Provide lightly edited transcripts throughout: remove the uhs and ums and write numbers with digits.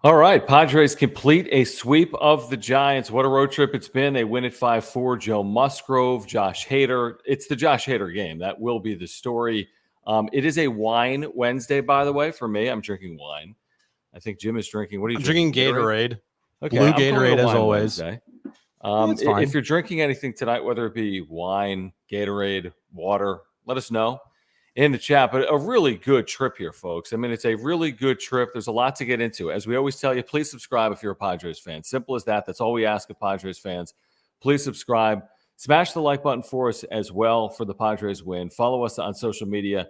All right, Padres complete a sweep of the Giants. What a road trip it's been. They win at 5-4. Joe Musgrove, Josh Hader. It's the Josh Hader game. That will be the story. It is a wine Wednesday, by the way, for me. I'm drinking wine. I think Jim is drinking. What are you I'm drinking? drinking Gatorade. Okay, Blue I'm calling it Gatorade a as wine always. Wednesday. It's fine. If you're drinking anything tonight, whether it be wine, Gatorade, water, let us know in the chat. But a really good trip here, folks. I mean, it's a really good trip. There's a lot to get into. As we always tell you, please subscribe if you're a Padres fan. Simple as that. That's all we ask of Padres fans. Please subscribe. Smash the like button for us as well for the Padres win. Follow us on social media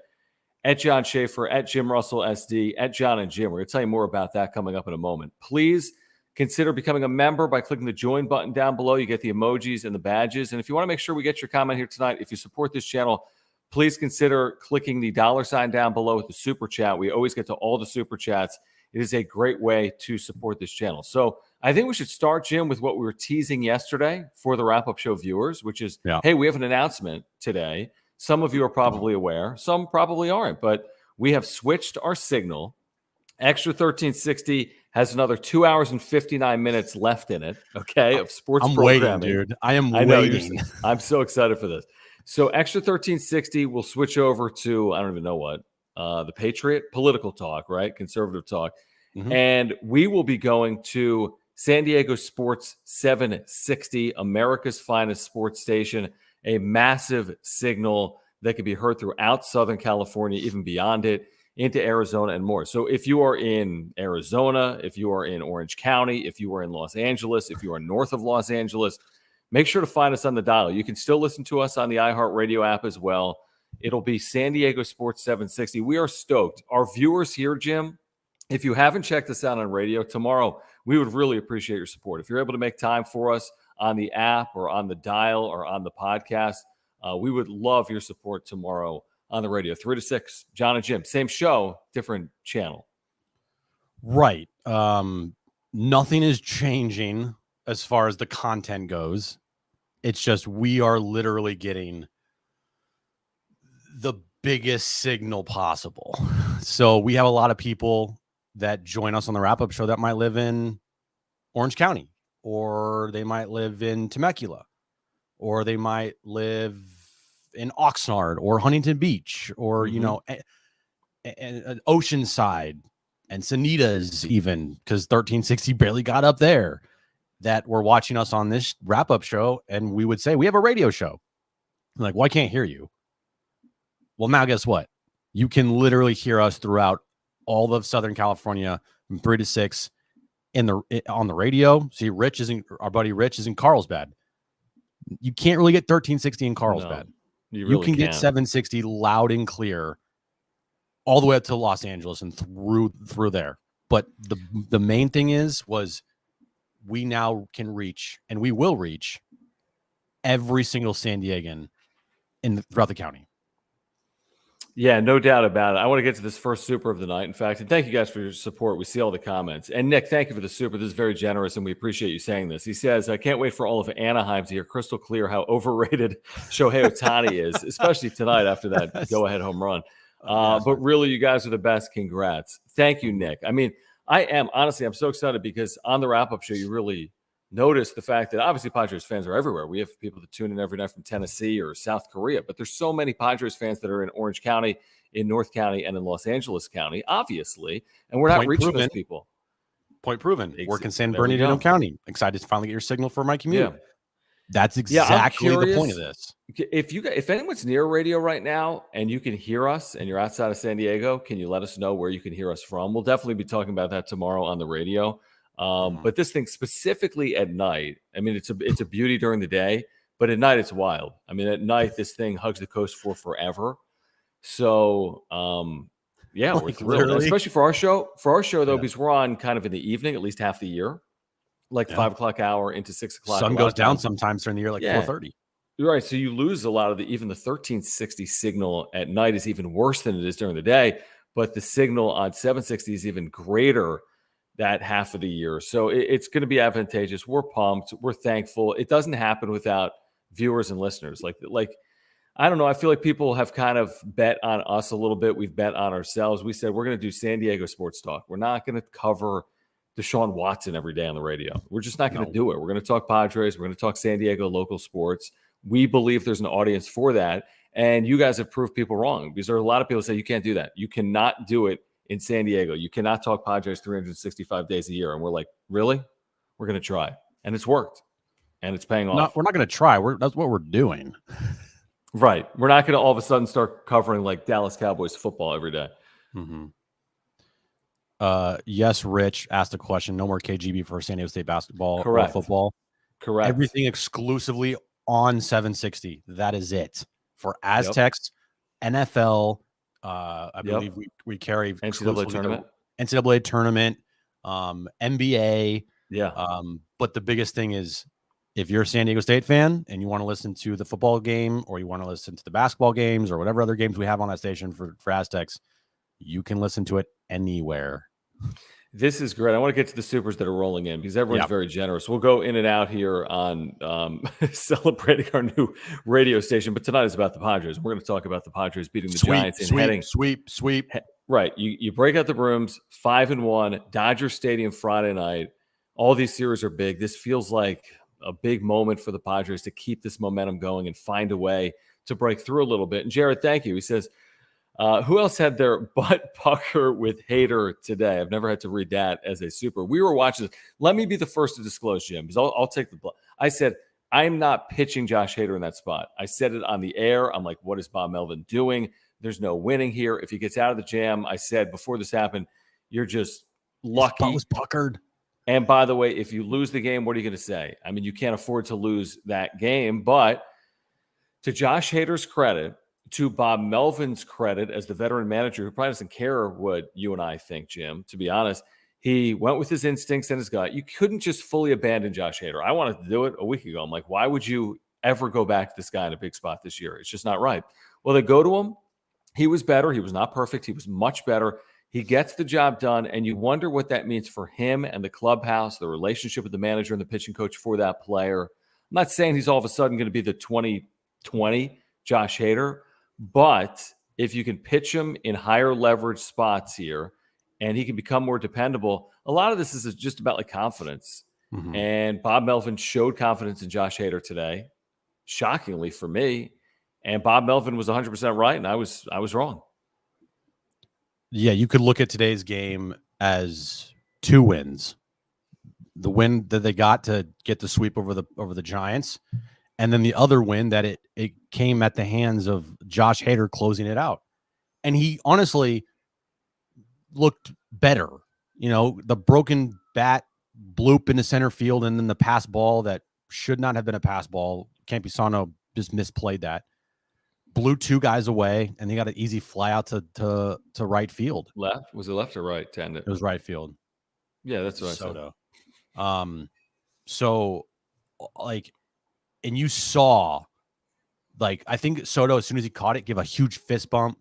at John Schaefer, at Jim Russell SD, at John and Jim. We're going to tell you more about that coming up in a moment. Please consider becoming a member by clicking the join button down below. You get the emojis and the badges. And if you want to make sure we get your comment here tonight, if you support this channel, please consider clicking the $ down below with the super chat. We always get to all the super chats. It is a great way to support this channel. So I think we should start, Jim, with what we were teasing yesterday for the wrap-up show viewers, which is, hey, we have an announcement today. Some of you are probably aware. Some probably aren't. But we have switched our signal. Extra 1360 has another 2 hours and 59 minutes left in it, okay, of sports programming. Waiting, dude. I am waiting. I'm so excited for this. So Extra 1360 will switch over to, I don't even know what, the Patriot political talk, right? Conservative talk. Mm-hmm. And we will be going to San Diego Sports 760, America's finest sports station, a massive signal that can be heard throughout Southern California, even beyond it, into Arizona and more. So if you are in Arizona, if you are in Orange County, if you are in Los Angeles, if you are north of Los Angeles, make sure to find us on the dial. You can still listen to us on the iHeartRadio app as well. It'll be San Diego Sports 760. We are stoked. Our viewers here, Jim, if you haven't checked us out on radio, tomorrow, we would really appreciate your support. If you're able to make time for us on the app or on the dial or on the podcast, we would love your support tomorrow on the radio. 3 to 6, John and Jim. Same show, different channel. Right. Nothing is changing as far as the content goes. It's just we are literally getting the biggest signal possible. So we have a lot of people that join us on the wrap-up show that might live in Orange County, or they might live in Temecula, or they might live in Oxnard or Huntington Beach, or, you know, and Oceanside and Sanitas, even, because 1360 barely got up there, that were watching us on this wrap-up show. And we would say, we have a radio show. I'm like, well, I can't hear you. Well, now guess what? You can literally hear us throughout all of Southern California from 3 to 6 on the radio. See, our buddy Rich is in Carlsbad. You can't really get 1360 in Carlsbad. No, you really can get 760 loud and clear all the way up to Los Angeles and through there. But the main thing was we now can reach, and we will reach, every single San Diegan throughout the county. Yeah, no doubt about it. I want to get to this first super of the night, in fact, and thank you guys for your support. We see all the comments. And Nick, thank you for the super. This is very generous, and we appreciate you saying this. He says, I can't wait for all of Anaheim to hear crystal clear how overrated Shohei Ohtani is, especially tonight after that go-ahead home run. But really, you guys are the best. Congrats. Thank you, Nick. I mean, I'm so excited because on the wrap-up show, you really notice the fact that obviously Padres fans are everywhere. We have people that tune in every night from Tennessee or South Korea, but there's so many Padres fans that are in Orange County, in North County, and in Los Angeles County, obviously, and we're not reaching those people. Point proven. Work in San Bernardino County. Excited to finally get your signal for my commute. Yeah. That's exactly the point of this. If anyone's near radio right now and you can hear us and you're outside of San Diego, can you let us know where you can hear us from? We'll definitely be talking about that tomorrow on the radio. But this thing specifically at night, I mean, it's a beauty during the day, but at night it's wild. I mean, at night, this thing hugs the coast for forever. So, yeah, we're thrilled, especially for our show. For our show, though, because we're on kind of in the evening, at least half the year, like 5 o'clock hour into 6 o'clock. Sun goes down sometimes during the year, like 4:30. You're right. So you lose a lot of even the 1360 signal at night is even worse than it is during the day. But the signal on 760 is even greater that half of the year. So it's going to be advantageous. We're pumped. We're thankful. It doesn't happen without viewers and listeners. Like, I don't know. I feel like people have kind of bet on us a little bit. We've bet on ourselves. We said, we're going to do San Diego sports talk. We're not going to cover Deshaun Watson every day on the radio. We're just not going to do it. We're going to talk Padres. We're going to talk San Diego local sports. We believe there's an audience for that. And you guys have proved people wrong, because there are a lot of people who say you can't do that. You cannot do it in San Diego. You cannot talk Padres 365 days a year. And we're like, really? We're going to try. And it's worked. And it's paying off. We're not going to try. That's what we're doing. Right. We're not going to all of a sudden start covering like Dallas Cowboys football every day. Mm-hmm. Yes, Rich asked a question. No more KGB for San Diego State basketball or football. Correct. Everything exclusively on 760. That is it for Aztecs, NFL. I believe we carry NCAA tournament, NBA. Yeah. But the biggest thing is, if you're a San Diego State fan and you want to listen to the football game, or you want to listen to the basketball games, or whatever other games we have on that station for Aztecs, you can listen to it anywhere. This is great. I want to get to the supers that are rolling in, because everyone's very generous. We'll go in and out here on celebrating our new radio station. But tonight is about the Padres. We're going to talk about the Padres beating the Giants and heading sweep. Right. You break out the brooms, 5-1, Dodger Stadium Friday night. All these series are big. This feels like a big moment for the Padres to keep this momentum going and find a way to break through a little bit. And Jared, thank you. He says, who else had their butt pucker with Hader today? I've never had to read that as a super. We were watching this. Let me be the first to disclose, Jim, because I'll take the blow. I said, I'm not pitching Josh Hader in that spot. I said it on the air. I'm like, what is Bob Melvin doing? There's no winning here. If he gets out of the jam, I said before this happened, you're just lucky. His butt was puckered. And by the way, if you lose the game, what are you going to say? I mean, you can't afford to lose that game. But to Josh Hader's credit, to Bob Melvin's credit as the veteran manager who probably doesn't care what you and I think, Jim, to be honest, he went with his instincts and his gut. You couldn't just fully abandon Josh Hader. I wanted to do it a week ago. I'm like, why would you ever go back to this guy in a big spot this year? It's just not right. Well, they go to him. He was better. He was not perfect. He was much better. He gets the job done, and you wonder what that means for him and the clubhouse, the relationship with the manager and the pitching coach for that player. I'm not saying he's all of a sudden going to be the 2020 Josh Hader, but if you can pitch him in higher leverage spots here and he can become more dependable, a lot of this is just about like confidence. Mm-hmm. And Bob Melvin showed confidence in Josh Hader today, shockingly for me. And Bob Melvin was 100% right, and I was wrong. Yeah, you could look at today's game as 2 wins. The win that they got to get the sweep over the Giants, and then the other win that it came at the hands of Josh Hader closing it out. And he honestly looked better. You know, the broken bat bloop into center field, and then the pass ball that should not have been a pass ball. Campisano just misplayed that. Blew 2 guys away, and they got an easy fly out to right field. Left? Was it left or right? It was right field. Yeah, that's what Soto. I said. So, like, and you saw, like, I think Soto, as soon as he caught it, give a huge fist bump,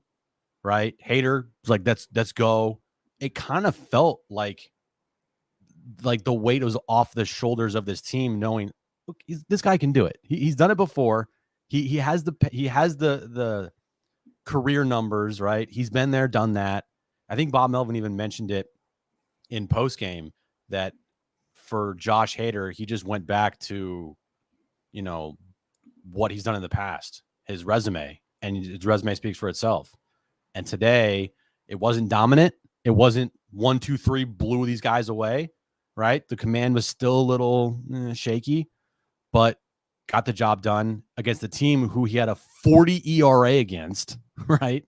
right? Hader was like, let's go. It kind of felt like the weight was off the shoulders of this team, knowing, look, this guy can do it. He's done it before. He has the career numbers, right? He's been there, done that. I think Bob Melvin even mentioned it in postgame that for Josh Hader, he just went back to, you know, what he's done in the past, his resume, and his resume speaks for itself. And today, it wasn't dominant. It wasn't 1, 2, 3 blew these guys away, right? The command was still a little shaky, but got the job done against the team who he had a 40 ERA against, right?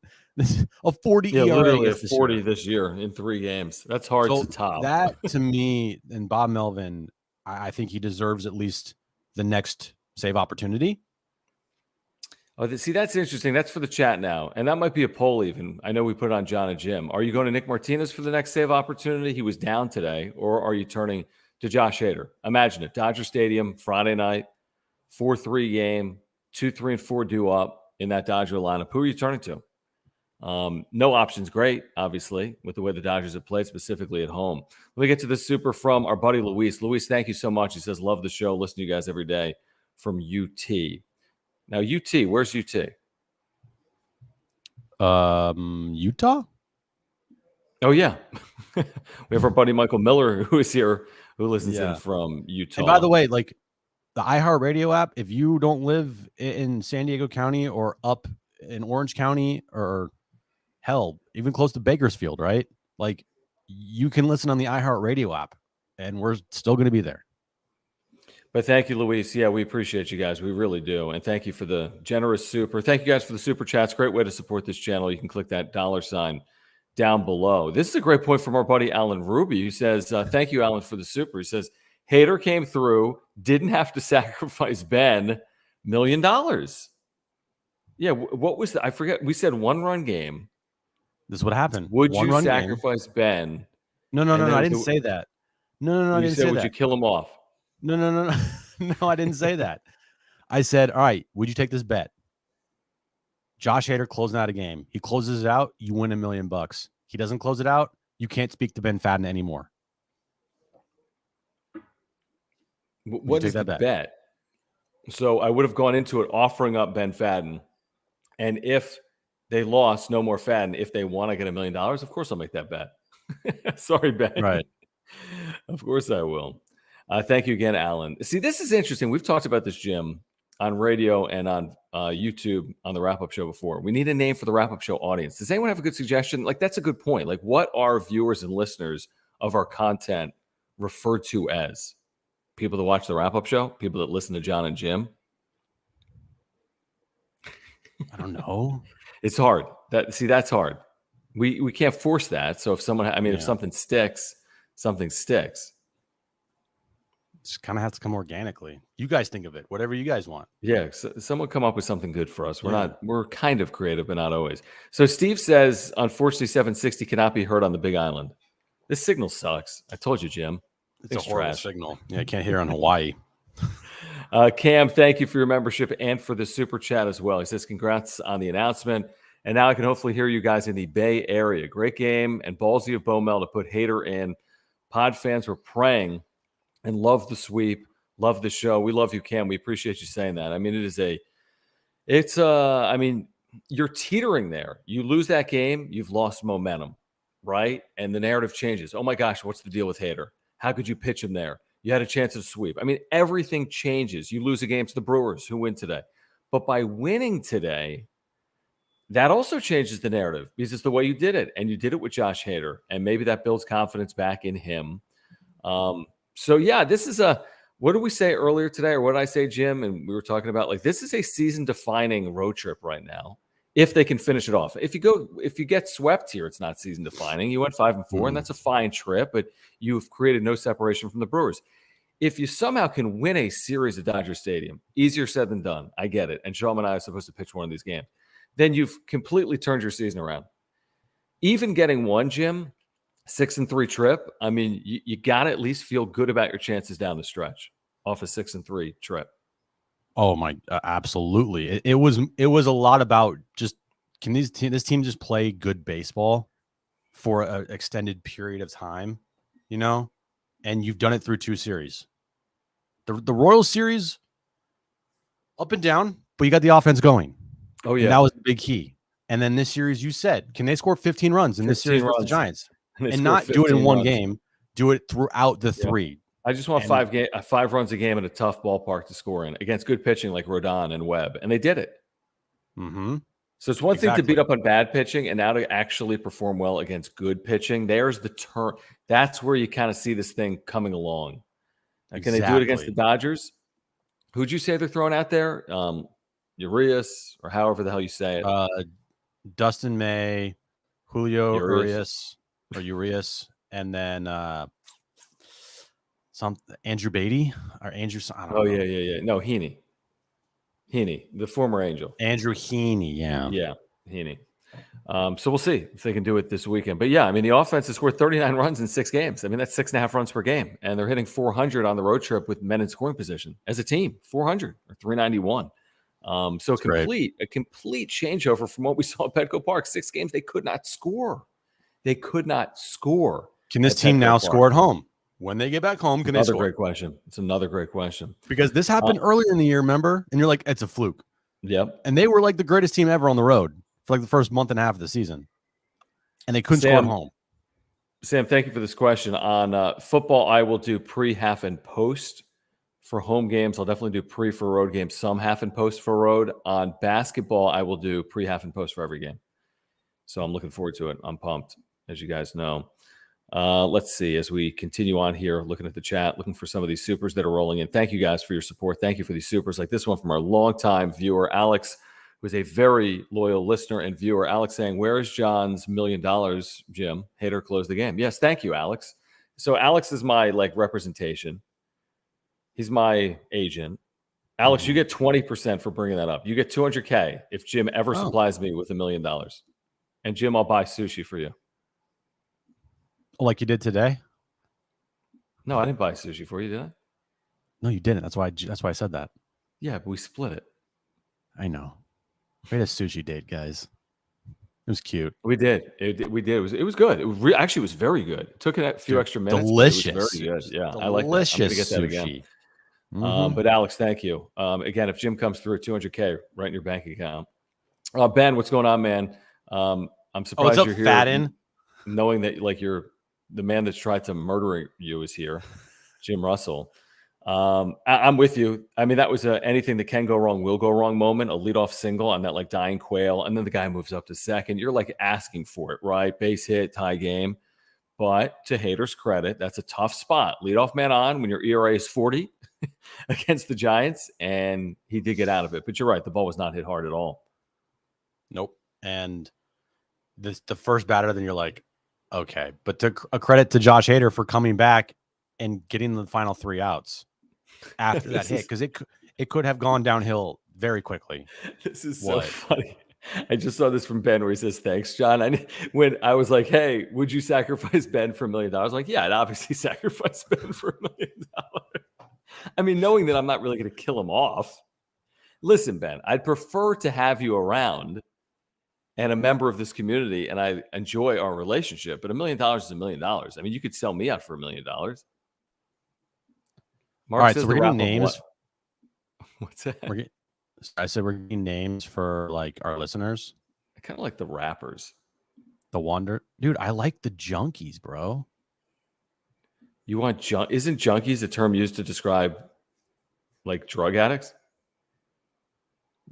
A 40 ERA. Literally a 40 this year in 3 games. That's hard to top. That, to me, and Bob Melvin, I think he deserves at least the next save opportunity. Oh, see, that's interesting. That's for the chat now. And that might be a poll even. I know we put it on John and Jim. Are you going to Nick Martinez for the next save opportunity? He was down today. Or are you turning to Josh Hader? Imagine it. Dodger Stadium, Friday night. 4-3 game, 2-3-4 due up in that Dodger lineup. Who are you turning to? No options, great, obviously, with the way the Dodgers have played, specifically at home. Let me get to this super from our buddy Luis. Luis, thank you so much. He says, love the show. Listen to you guys every day from UT. Now, UT, where's UT? Utah? Oh, yeah. We have our buddy Michael Miller, who is here, who listens in Yeah. from Utah. And by the way, like the iHeartRadio app, if you don't live in San Diego County or up in Orange County or hell, even close to Bakersfield, right? Like you can listen on the iHeartRadio app and we're still going to be there. But thank you, Luis. Yeah, we appreciate you guys. We really do. And thank you for the generous super. Thank you guys for the super chats. Great way to support this channel. You can click that $ down below. This is a great point from our buddy Alan Ruby, who says, thank you, Alan, for the super. He says, Hader came through, didn't have to sacrifice Ben, $1 million. Yeah, what was that? I forget. We said 1-run game. This is what happened. Would you sacrifice Ben? No, I didn't say that. No, I didn't say that. Would you kill him off? No. No, I didn't say that. I said, all right, would you take this bet? Josh Hader closing out a game. He closes it out, you win $1 million. He doesn't close it out, you can't speak to Ben Fadden anymore. What is the bet? So I would have gone into it offering up Ben Fadden. And if they lost, no more Fadden. If they won, I get $1 million. Of course I'll make that bet. Sorry, Ben. Right. Of course I will. Thank you again, Alan. See, this is interesting. We've talked about this, Jim, on radio and on YouTube on the wrap-up show before. We need a name for the wrap-up show audience. Does anyone have a good suggestion? Like, that's a good point. Like, what are viewers and listeners of our content referred to as? People that watch the wrap-up show? People that listen to John and Jim? I don't know. It's hard. That's hard. We can't force that. So if someone, if something sticks, something sticks. Just kind of has to come organically. You guys think of it, whatever you guys want. Yeah, so someone come up with something good for us. We're kind of creative, but not always. So Steve says, unfortunately, 760 cannot be heard on the Big Island. This signal sucks. I told you, Jim. It's a horrible signal. Yeah, I can't hear on Hawaii. Cam, thank you for your membership and for the super chat as well. He says, congrats on the announcement. And now I can hopefully hear you guys in the Bay Area. Great game and ballsy of Bomel to put Hader in. Pod fans were praying and love the sweep, love the show. We love you, Cam. We appreciate you saying that. I mean, you're teetering there. You lose that game, you've lost momentum, right? And the narrative changes. Oh my gosh, what's the deal with Hader? How could you pitch him there? You had a chance to sweep. I mean, everything changes. You lose a game to the Brewers, who win today. But by winning today, that also changes the narrative because it's the way you did it. And you did it with Josh Hader. And maybe that builds confidence back in him. So, yeah, this is what did we say earlier today? Or what did I say, Jim? And we were talking about, like, this is a season-defining road trip right now. If they can finish it off. If you get swept here, it's not season-defining. You went 5-4, and that's a fine trip, but you've created no separation from the Brewers. If you somehow can win a series at Dodger Stadium, easier said than done. I get it. And Sean and I are supposed to pitch one of these games. Then you've completely turned your season around. Even getting one, Jim, 6-3 trip, I mean, you got to at least feel good about your chances down the stretch off a 6-3 trip. Oh my, absolutely. It was a lot about just, can this team just play good baseball for an extended period of time, and you've done it through 2 series. The Royals series, up and down, but you got the offense going. Oh yeah. And that was the big key. And then this series, you said, can they score 15 runs in this series versus the Giants? And not do it in one game, do it throughout the 3. I just want 5 runs a game in a tough ballpark to score in against good pitching like Rodon and Webb, and they did it. Mm-hmm. So it's one thing to beat up on bad pitching, and now to actually perform well against good pitching. There's the turn. That's where you kind of see this thing coming along. Can they do it against the Dodgers? Who'd you say they're throwing out there? Urias, or however the hell you say it. Dustin May, Julio Urias, and then Andrew Beatty or Andrew. I don't know. Yeah. No, Heaney, the former Angel. Andrew Heaney, yeah, Heaney. So we'll see if they can do it this weekend. But yeah, I mean, the offense has scored 39 runs in 6 games. I mean, that's 6.5 runs per game, and they're hitting 400 on the road trip with men in scoring position as a team. 400 or 391. So a complete changeover from what we saw at Petco Park. 6 games they could not score. Can this team now score at home? When they get back home, can they score? Great question. It's another great question. Because this happened earlier in the year, remember? And you're like, it's a fluke. Yep. And they were like the greatest team ever on the road for like the first month and a half of the season. And they couldn't score at home. Sam, thank you for this question. On football, I will do pre, half, and post. For home games, I'll definitely do pre for road games, some half and post for road. On basketball, I will do pre, half, and post for every game. So I'm looking forward to it. I'm pumped, as you guys know. Let's see, as we continue on here, looking at the chat, looking for some of these supers that are rolling in. Thank you guys for your support. Thank you for these supers, like this one from our longtime viewer, Alex, who is a very loyal listener and viewer. Alex saying, where is John's $1 million, Jim? Hater closed the game. Yes, thank you, Alex. So Alex is my representation. He's my agent. Alex, you get 20% for bringing that up. You get $200K if Jim ever supplies me with $1 million. And Jim, I'll buy sushi for you. Like you did today? No, I didn't buy sushi for you, did I? No, you didn't. That's why I said that. Yeah, but we split it. I know. We had a sushi date, guys. It was cute. We did. We did. It was good. It actually was very good. It took a few extra minutes. Delicious. But it was very good. Yeah, delicious I like that. I'm going to get that sushi. again. But Alex, thank you. Again, if Jim comes through, $200K right in your bank account. Ben, what's going on, man? I'm surprised you're here. Fatten? Knowing that you're the man that's tried to murder you is here, Jim Russell. I'm with you. I mean, that was anything that can go wrong will go wrong moment, a leadoff single on that dying quail. And then the guy moves up to second. You're asking for it, right? Base hit, tie game. But to haters' credit, that's a tough spot. Leadoff man on when your ERA is 40 against the Giants. And he did get out of it. But you're right. The ball was not hit hard at all. Nope. And the first batter, then you're like, okay. But a credit to Josh Hader for coming back and getting the final 3 outs after that hit, because it could have gone downhill very quickly. This is so funny. I just saw this from Ben where he says, thanks, John. When I was like, hey, would you sacrifice Ben for $1 million? I was like, yeah, I'd obviously sacrifice Ben for $1 million. I mean, knowing that I'm not really going to kill him off. Listen, Ben, I'd prefer to have you around and a member of this community, and I enjoy our relationship, but $1 million is $1 million. I mean, you could sell me out for $1 million. Mark, all right, so we're getting names. What's that? I said we're getting names for our listeners. I kind of like the rappers. The Wonder, dude. I like the junkies, bro. You want Isn't junkies a term used to describe drug addicts?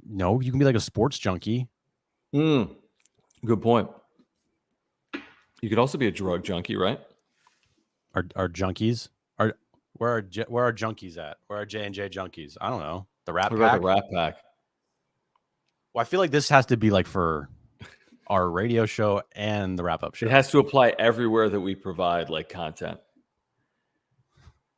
No, you can be a sports junkie. Good point. You could also be a drug junkie, right? Are junkies? Where are junkies at? Where are J&J junkies? I don't know. The Rat Pack? What about the Rat Pack? Well, I feel like this has to be for our radio show and the wrap-up show. It has to apply everywhere that we provide content.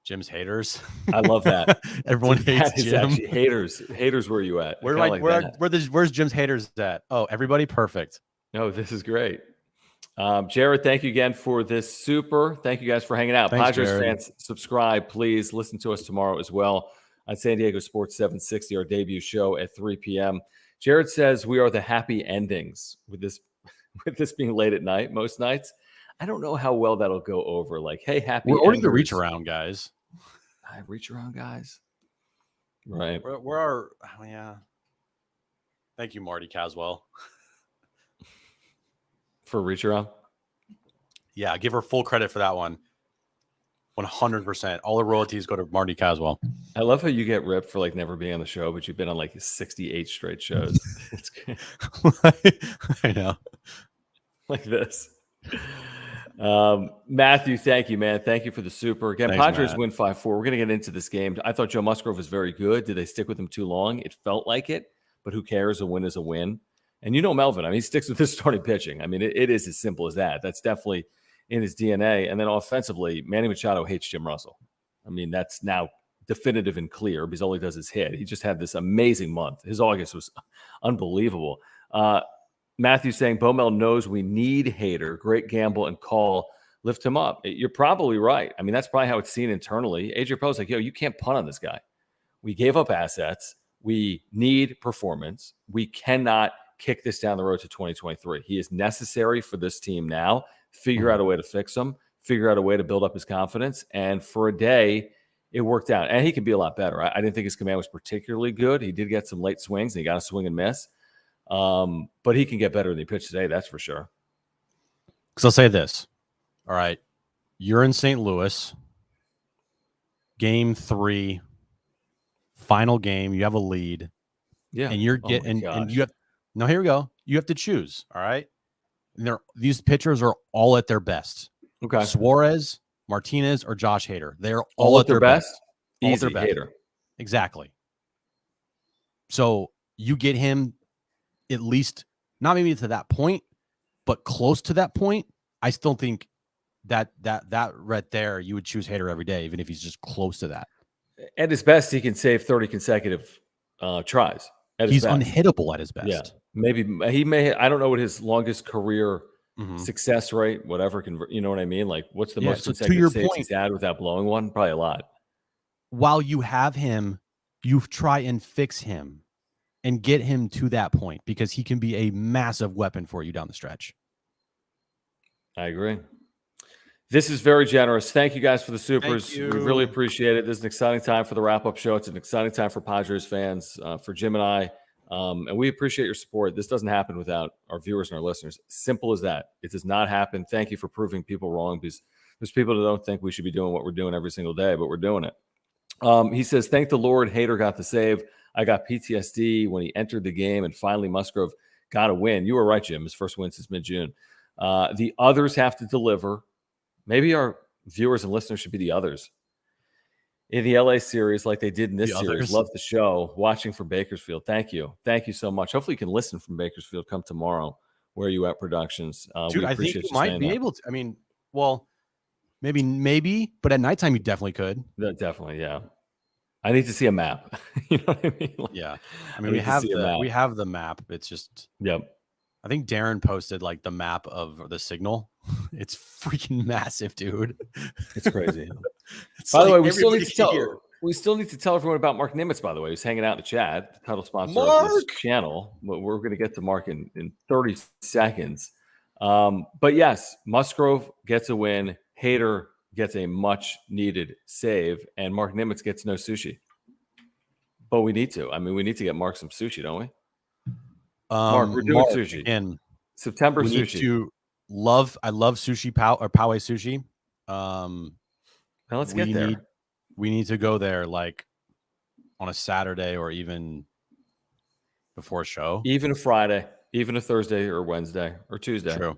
Jim's haters. I love that. Everyone hates Jim. Actually, haters, where are you at? Where's Jim's haters at? Oh, everybody perfect. No, this is great. Jared, thank you again for this super. Thank you guys for hanging out. Thanks, Padres Jared. fans, subscribe, please. Listen to us tomorrow as well on San Diego Sports 760, our debut show at 3 p.m. Jared says we are the happy endings with this being late at night most nights. I don't know how well that'll go over. Hey, happy. We're already the reach around guys. I reach around guys. Right. We're our. Oh, yeah. Thank you, Marty Caswell. For reach around. Yeah, give her full credit for that one. 100%. All the royalties go to Marty Caswell. I love how you get ripped for never being on the show, but you've been on 68 straight shows. It's great. I know. Like this. Matthew, thank you, man. Thank you for the super. Again, Thanks, Padres Matt. win 5-4. We're going to get into this game. I thought Joe Musgrove was very good. Did they stick with him too long? It felt like it, but who cares? A win is a win. And Melvin, I mean, he sticks with his starting pitching. I mean, it is as simple as that. That's definitely in his DNA. And then offensively, Manny Machado hates Jim Russell. I mean, that's now definitive and clear because all he does is hit. He just had this amazing month. His August was unbelievable. Matthew saying Bomel knows we need Hader. Great gamble and call. Lift him up. You're probably right. I mean, that's probably how it's seen internally. AJ Prella's like, yo, you can't punt on this guy. We gave up assets. We need performance. We cannot kick this down the road to 2023. He is necessary for this team now. Figure out a way to fix him. Figure out a way to build up his confidence. And for a day, it worked out. And he can be a lot better. I didn't think his command was particularly good. He did get some late swings, and he got a swing and miss. But he can get better than he pitched today, that's for sure. Because I'll say this. All right. You're in St. Louis. Game 3, final game. You have a lead. Yeah. And you're and you have now. Here we go. You have to choose. All right. And these pitchers are all at their best. Okay. Suarez, Martinez, or Josh Hader. They're all at their best. All Easy at their best. Hader. Exactly. So you get him at least not maybe to that point, but close to that point. I still think that right there, you would choose Hader every day, even if he's just close to that. At his best, he can save 30 consecutive tries. He's unhittable at his best. Yeah, maybe he may. I don't know what his longest career success rate, whatever. You know what I mean? Like, what's the most consecutive saves he's had without blowing one? Probably a lot. While you have him, you try and fix him and get him to that point because he can be a massive weapon for you down the stretch. I agree. This is very generous. Thank you guys for the supers. We really appreciate it. This is an exciting time for the wrap-up show. It's an exciting time for Padres fans, for Jim and I, and we appreciate your support. This doesn't happen without our viewers and our listeners. Simple as that. It does not happen. Thank you for proving people wrong, because there's people that don't think we should be doing what we're doing every single day, but we're doing it. He says, thank the Lord, Hader got the save. I got PTSD when he entered the game, and finally Musgrove got a win. You were right, Jim. His first win since mid-June. The others have to deliver. Maybe our viewers and listeners should be the others in the LA series like they did in this series. Love the show. Watching from Bakersfield. Thank you. Thank you so much. Hopefully you can listen from Bakersfield come tomorrow. Where are you at, Productions? Dude, I think you might be able to. I mean, well, maybe, but at nighttime you definitely could. Definitely, yeah. I need to see a map. You know what I mean? Like, yeah. I mean, we have the map. It's just, yep. I think Darren posted like the map of the signal. It's freaking massive, dude. It's crazy. By the way, we still need to tell everyone about Mark Nimitz, by the way, who's hanging out in the chat, the title sponsor of this channel. We're going to get to Mark in 30 seconds. But yes, Musgrove gets a win. Hader gets a much needed save, and Mark Nimitz gets no sushi. But we need to. I mean, we need to get Mark some sushi, don't we? Mark, we're doing sushi. And September sushi. I love sushi or Poway sushi. Now let's get there. We need to go there like on a Saturday or even before a show. Even a Friday, even a Thursday or Wednesday or Tuesday. True.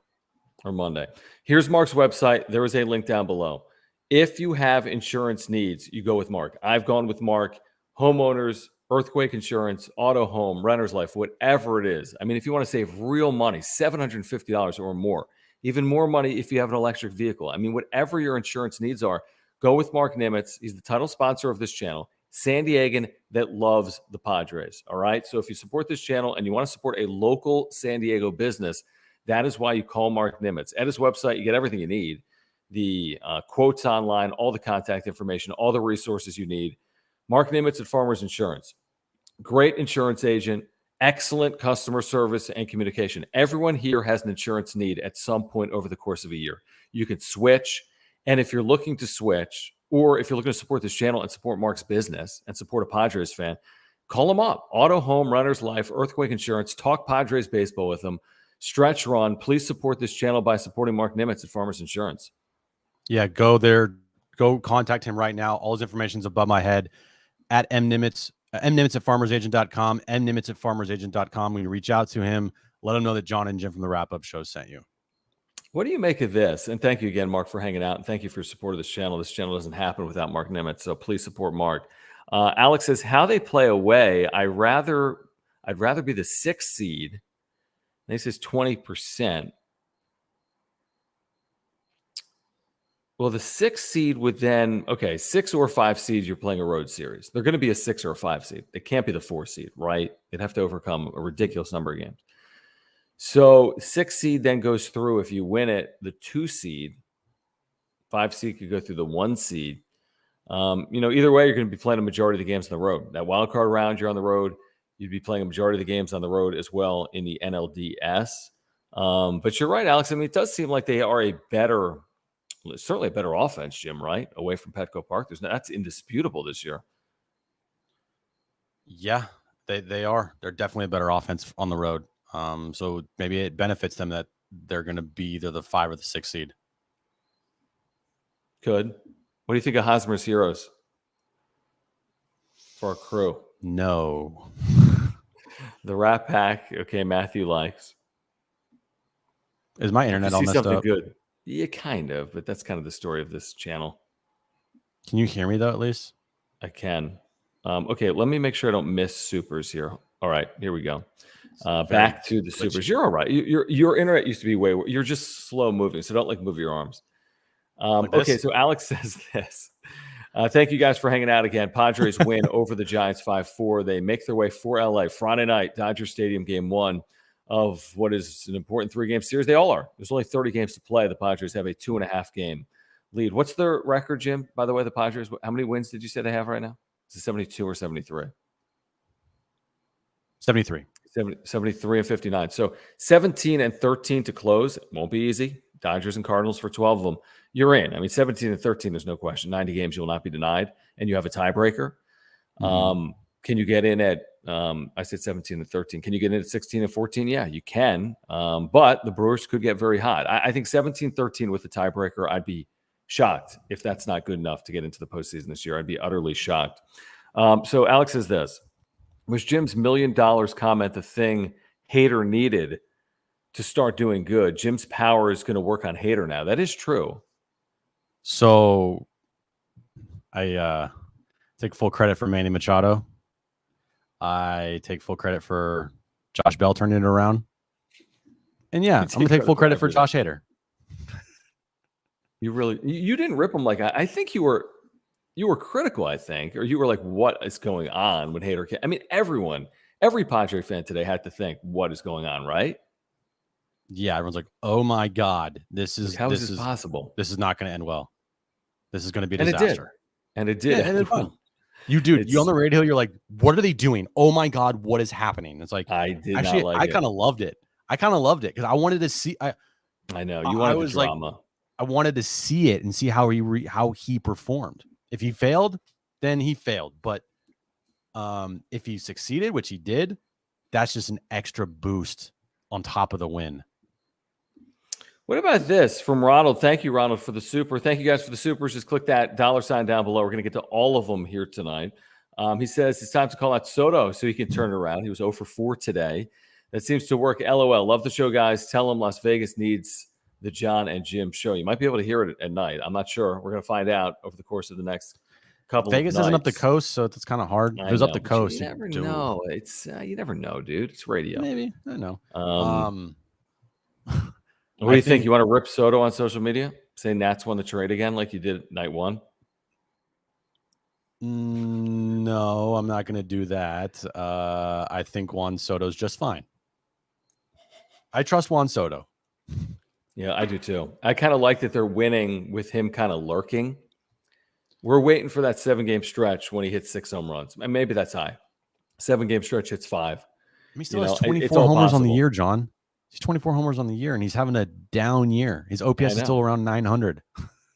Or Monday. Here's Mark's website. There is a link down below. If you have insurance needs, you go with Mark. I've gone with Mark. Homeowners, earthquake insurance, auto, home, renter's life, whatever it is. I mean, if you want to save real money, $750 or more, even more money if you have an electric vehicle. I mean, whatever your insurance needs are, go with Mark Nimitz. He's the title sponsor of this channel, San Diegan that loves the Padres. All right. So if you support this channel and you want to support a local San Diego business, that is why you call Mark Nimitz. At his website, you get everything you need. The quotes online, all the contact information, all the resources you need. Mark Nimitz at Farmers Insurance. Great insurance agent, excellent customer service and communication. Everyone here has an insurance need at some point over the course of a year. You can switch. And if you're looking to switch, or if you're looking to support this channel and support Mark's business and support a Padres fan, call him up. Auto, home, renter's life, earthquake insurance. Talk Padres baseball with him. Stretch run. Please support this channel by supporting Mark Nimitz at Farmers Insurance. Yeah, go there. Go contact him right now. All his information is above my head at mnimitz at farmersagent.com, mnimitz at farmersagent.com. We can reach out to him. Let him know that John and Jim from the wrap-up show sent you. What do you make of this? And thank you again, Mark, for hanging out. And thank you for your support of this channel. This channel doesn't happen without Mark Nimitz, so please support Mark. Alex says, how they play away, I'd rather be the 6th seed. And he says 20%. Well, the 6th seed would then, 6 or 5 seeds, you're playing a road series. They're going to be a 6 or a 5 seed. They can't be the 4 seed, right? They'd have to overcome a ridiculous number of games. So 6 seed then goes through. If you win it, the 2 seed, 5 seed could go through the 1 seed. Either way, you're going to be playing a majority of the games on the road. That wild card round, you're on the road. You'd be playing a majority of the games on the road as well in the NLDS. But you're right, Alex. I mean, it does seem like they are certainly a better offense, Jim, right? Away from Petco Park. That's indisputable this year. Yeah, they are. They're definitely a better offense on the road. So maybe it benefits them that they're going to be either the 5 or the 6 seed. Could. What do you think of Hosmer's Heroes for our crew? No. The Rat Pack. Okay, Matthew likes. Is my internet all messed up? Good. Yeah, kind of, but that's kind of the story of this channel. Can you hear me though? At least I can. Okay, let me make sure I don't miss supers here. All right, here we go. Back to the supers. You're all right. Your internet used to be you're just slow moving, so don't move your arms. Okay, so Alex says this. Thank you guys for hanging out again. Padres win over the Giants 5-4. They make their way for LA Friday night, Dodger Stadium, game 1 of what is an important 3-game series. They all are. There's only 30 games to play. The Padres have a 2.5 game lead. What's their record, Jim? By the way, the Padres, how many wins did you say they have right now? Is it 72 or 73? 73. 73 and 59. So 17 and 13 to close. It won't be easy. Dodgers and Cardinals for 12 of them. You're in. I mean, 17 and 13, there's no question. 90 games, you will not be denied. And you have a tiebreaker. Mm-hmm. Can you get in at, I said 17 and 13. Can you get in at 16 and 14? Yeah, you can. But the Brewers could get very hot. I think 17-13 with the tiebreaker, I'd be shocked if that's not good enough to get into the postseason this year. I'd be utterly shocked. So Alex says this. Was Jim's $1 million comment the thing Hader needed to start doing good? Jim's power is going to work on Hader now. That is true. So I take full credit for Manny Machado. I take full credit for Josh Bell turning it around. And yeah, I'm going to take full credit for Josh Hader. You didn't rip him I think you were critical, I think, or you were like, what is going on when Hader came? I mean, every Padre fan today had to think, what is going on, right? Yeah, everyone's like, oh my God, how is this possible? This is not going to end well. This is going to be a disaster. And it did. Yeah, and it did. You on the radio, you're like, what are they doing? Oh my God, what is happening? It's like, I kind of loved it. I kind of loved it because I wanted to see. I know you wanted the drama. I wanted to see it and see how he performed. If he failed, then he failed. But if he succeeded, which he did, that's just an extra boost on top of the win. What about this from Ronald? Thank you, Ronald, for the super. Thank you guys for the supers. Just click that $sign down below. We're going to get to all of them here tonight. He says it's time to call out Soto so he can turn it around. He was 0 for 4 today. That seems to work. LOL. Love the show, guys. Tell him Las Vegas needs the John and Jim show. You might be able to hear it at night. I'm not sure. We're going to find out over the course of the next couple Vegas of nights. isn't up the coast, so it's kind of hard. If it was up the coast, you never know. It's you never know, dude. It's radio. Maybe. I know. What do you think? You want to rip Soto on social media? Say Nats won the trade again like you did night 1? No, I'm not going to do that. I think Juan Soto's just fine. I trust Juan Soto. Yeah, I do too. I kind of like that they're winning with him kind of lurking. We're waiting for that 7-game stretch when he hits 6 home runs. And maybe that's high. 7-game stretch hits 5. He still has 24 homers on the year, John. He's 24 homers on the year, and he's having a down year. His OPS is still around 900.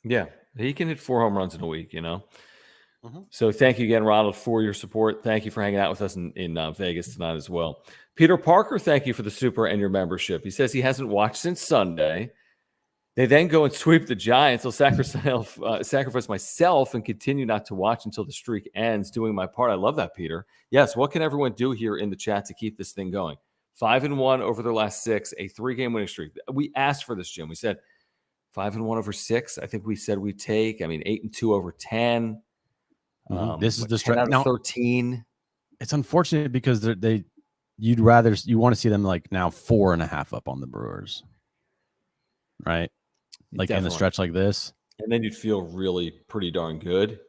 Yeah, he can hit 4 home runs in a week, So thank you again, Ronald, for your support. Thank you for hanging out with us in Vegas tonight as well. Peter Parker, thank you for the super and your membership. He says he hasn't watched since Sunday. They then go and sweep the Giants. I'll sacrifice myself and continue not to watch until the streak ends, doing my part. I love that, Peter. Yes, what can everyone do here in the chat to keep this thing going? 5-1 over their last 6, a 3-game winning streak. We asked for this, Jim. We said 5-1 over 6. I think we said we take. 8-2 over 10. This is the stretch. Now 13. It's unfortunate because you want to see them like now 4.5 up on the Brewers, right? Like in the stretch like this, and then you'd feel really pretty darn good.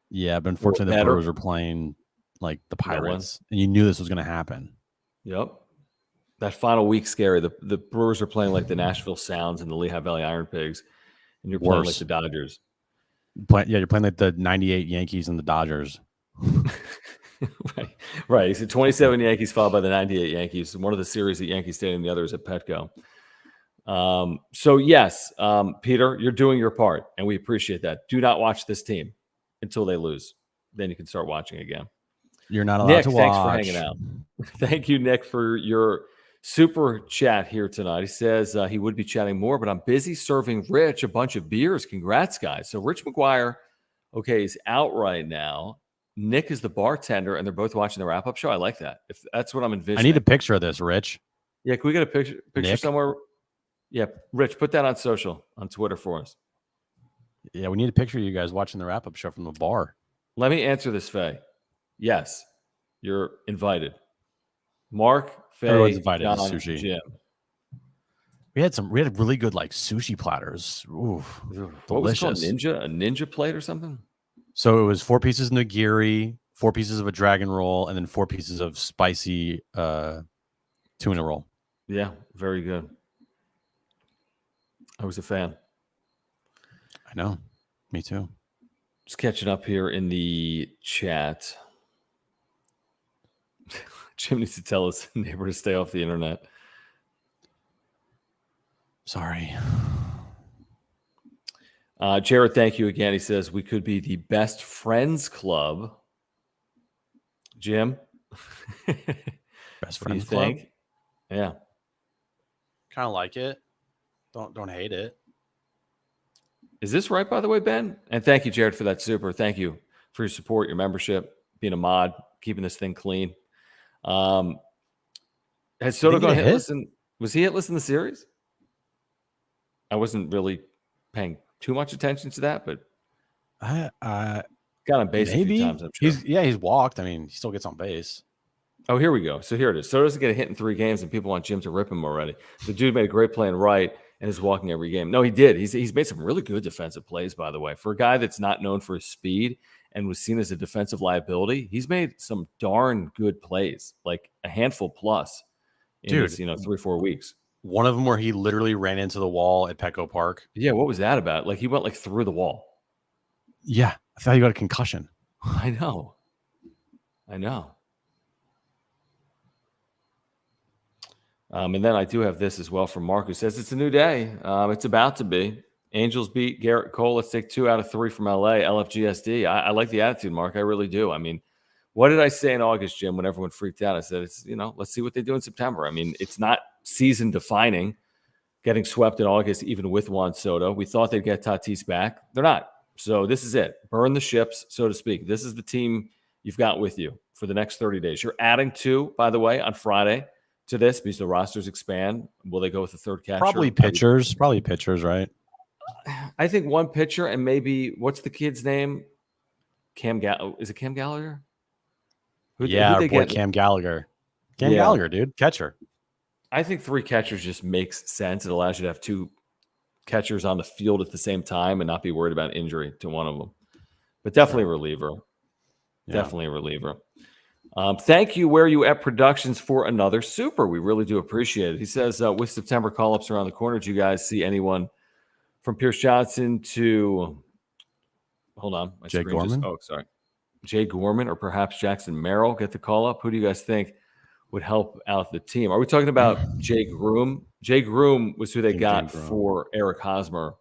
Yeah, but unfortunately the Brewers are playing like the Pirates, and you knew this was going to happen. Yep. That final week scary. The Brewers are playing like the Nashville Sounds and the Lehigh Valley Iron Pigs, and you're playing like the Dodgers. You're playing like the 98 Yankees and the Dodgers. Right. It's 27 Yankees followed by the 98 Yankees. One of the series at Yankee Stadium, the other is at Petco. So yes, Peter, you're doing your part, and we appreciate that. Do not watch this team until they lose. Then you can start watching again. You're not allowed to watch. Thanks for hanging out. Thank you, Nick, for your super chat here tonight. He says he would be chatting more, but I'm busy serving Rich a bunch of beers. Congrats, guys. So Rich McGuire, okay, is out right now. Nick is the bartender, and they're both watching the wrap-up show. I like that. If that's what I'm envisioning. I need a picture of this, Rich. Yeah, can we get a picture Nick? somewhere? Yeah, Rich, put that on social, on Twitter for us. Yeah, we need a picture of you guys watching the wrap-up show from the bar. Let me answer this, Faye. Yes, you're invited. Mark, Faye, Everyone's invited John, to sushi. Jim. We had really good like sushi platters. Ooh, what was it called? delicious. A ninja plate or something? So it was 4 pieces of nigiri, 4 pieces of a dragon roll, and then 4 pieces of spicy tuna roll. Yeah, very good. I was a fan. I know. Me too. Just catching up here in the chat. Jim needs to tell his neighbor to stay off the internet. Sorry. Jared, thank you again. He says we could be the best friends club. Jim? Best What do you friends club? think? Yeah. Kind of like it. Don't hate it. Is this right, by the way, Ben? And thank you, Jared, for that super. Thank you for your support, your membership, being a mod, keeping this thing clean. Has Soto gone hitless? Was he hitless in the series? I wasn't really paying too much attention to that, but got on base a few times, I'm sure. He's walked. I mean, he still gets on base. Oh, here we go. So here it is. Soto doesn't get a hit in 3 games, and people want Jim to rip him already. The dude made a great play in right and is walking every game. No, he did. He's made some really good defensive plays, by the way. For a guy that's not known for his speed and was seen as a defensive liability, he's made some darn good plays, like a handful plus in his, 3-4 weeks. One of them where he literally ran into the wall at Petco Park. Yeah, what was that about? Like he went like through the wall. Yeah, I thought he got a concussion. I know. And then I do have this as well from Mark, who says it's a new day. It's about to be. Angels beat Garrett Cole. Let's take 2 out of 3 from LA. LFGSD. I like the attitude, Mark. I really do. I mean, what did I say in August, Jim, when everyone freaked out? I said, it's, let's see what they do in September. I mean, it's not season defining, getting swept in August, even with Juan Soto. We thought they'd get Tatis back. They're not. So this is it. Burn the ships, so to speak. This is the team you've got with you for the next 30 days. You're adding 2, by the way, on Friday to this because the rosters expand. Will they go with the third catcher? Probably pitchers, right? I think 1 pitcher and maybe what's the kid's name? Is it Cam Gallagher? Who they get? Cam Gallagher. Gallagher, dude, catcher. I think 3 catchers just makes sense. It allows you to have 2 catchers on the field at the same time and not be worried about injury to one of them. But definitely a reliever. Yeah. Definitely a reliever. Thank you, Where You At Productions, for another super. We really do appreciate it. He says, with September call-ups around the corner, do you guys see anyone from Pierce Johnson to hold on, Jay Gorman? Jay Gorman or perhaps Jackson Merrill get the call-up? Who do you guys think would help out the team? Are we talking about Jay Groom? Jay Groom was who they got for Eric Hosmer.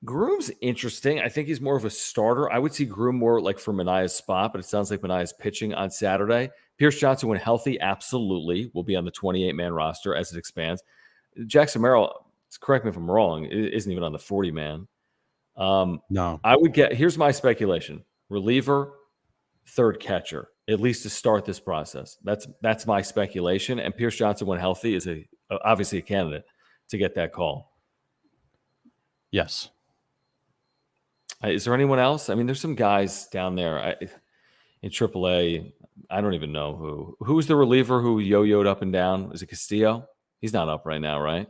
Groom's interesting. I think he's more of a starter. I would see Groom more like for Manaya's spot, but it sounds like Manaya's pitching on Saturday. Pierce Johnson, when healthy, absolutely will be on the 28-man roster as it expands. Jackson Merrill, correct me if I'm wrong, isn't even on the 40-man. No. I would here's my speculation. Reliever, third catcher, at least to start this process. That's my speculation. And Pierce Johnson, when healthy, is obviously a candidate to get that call. Yes. Is there anyone else? I mean, there's some guys down there in AAA. I don't even know who's the reliever who yo-yoed up and down. Is it Castillo? He's not up right now, right?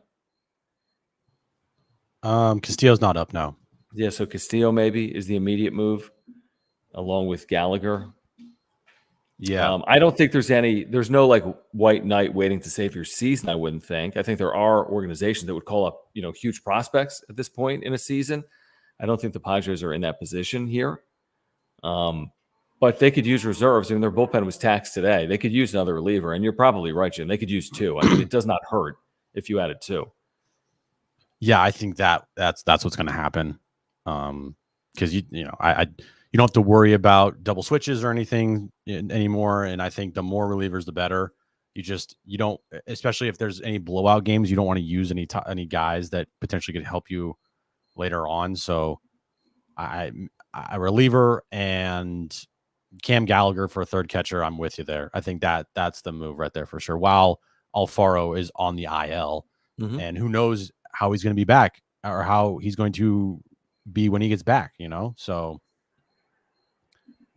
Castillo's not up now. Yeah, so Castillo maybe is the immediate move, along with Gallagher. Yeah, I don't think there's no like white knight waiting to save your season. I wouldn't think. I think there are organizations that would call up huge prospects at this point in a season. I don't think the Padres are in that position here. But they could use reserves. I mean, their bullpen was taxed today. They could use another reliever, and you're probably right, Jim. They could use 2. I mean, it does not hurt if you added 2. Yeah, I think that's what's going to happen. Because you don't have to worry about double switches or anything anymore. And I think the more relievers, the better. You don't, especially if there's any blowout games, you don't want to use any guys that potentially could help you later on. So a reliever and Cam Gallagher for a third catcher, I'm with you there. I think that's the move right there for sure. While Alfaro is on the IL, and who knows how he's going to be back or how he's going to be when he gets back, So,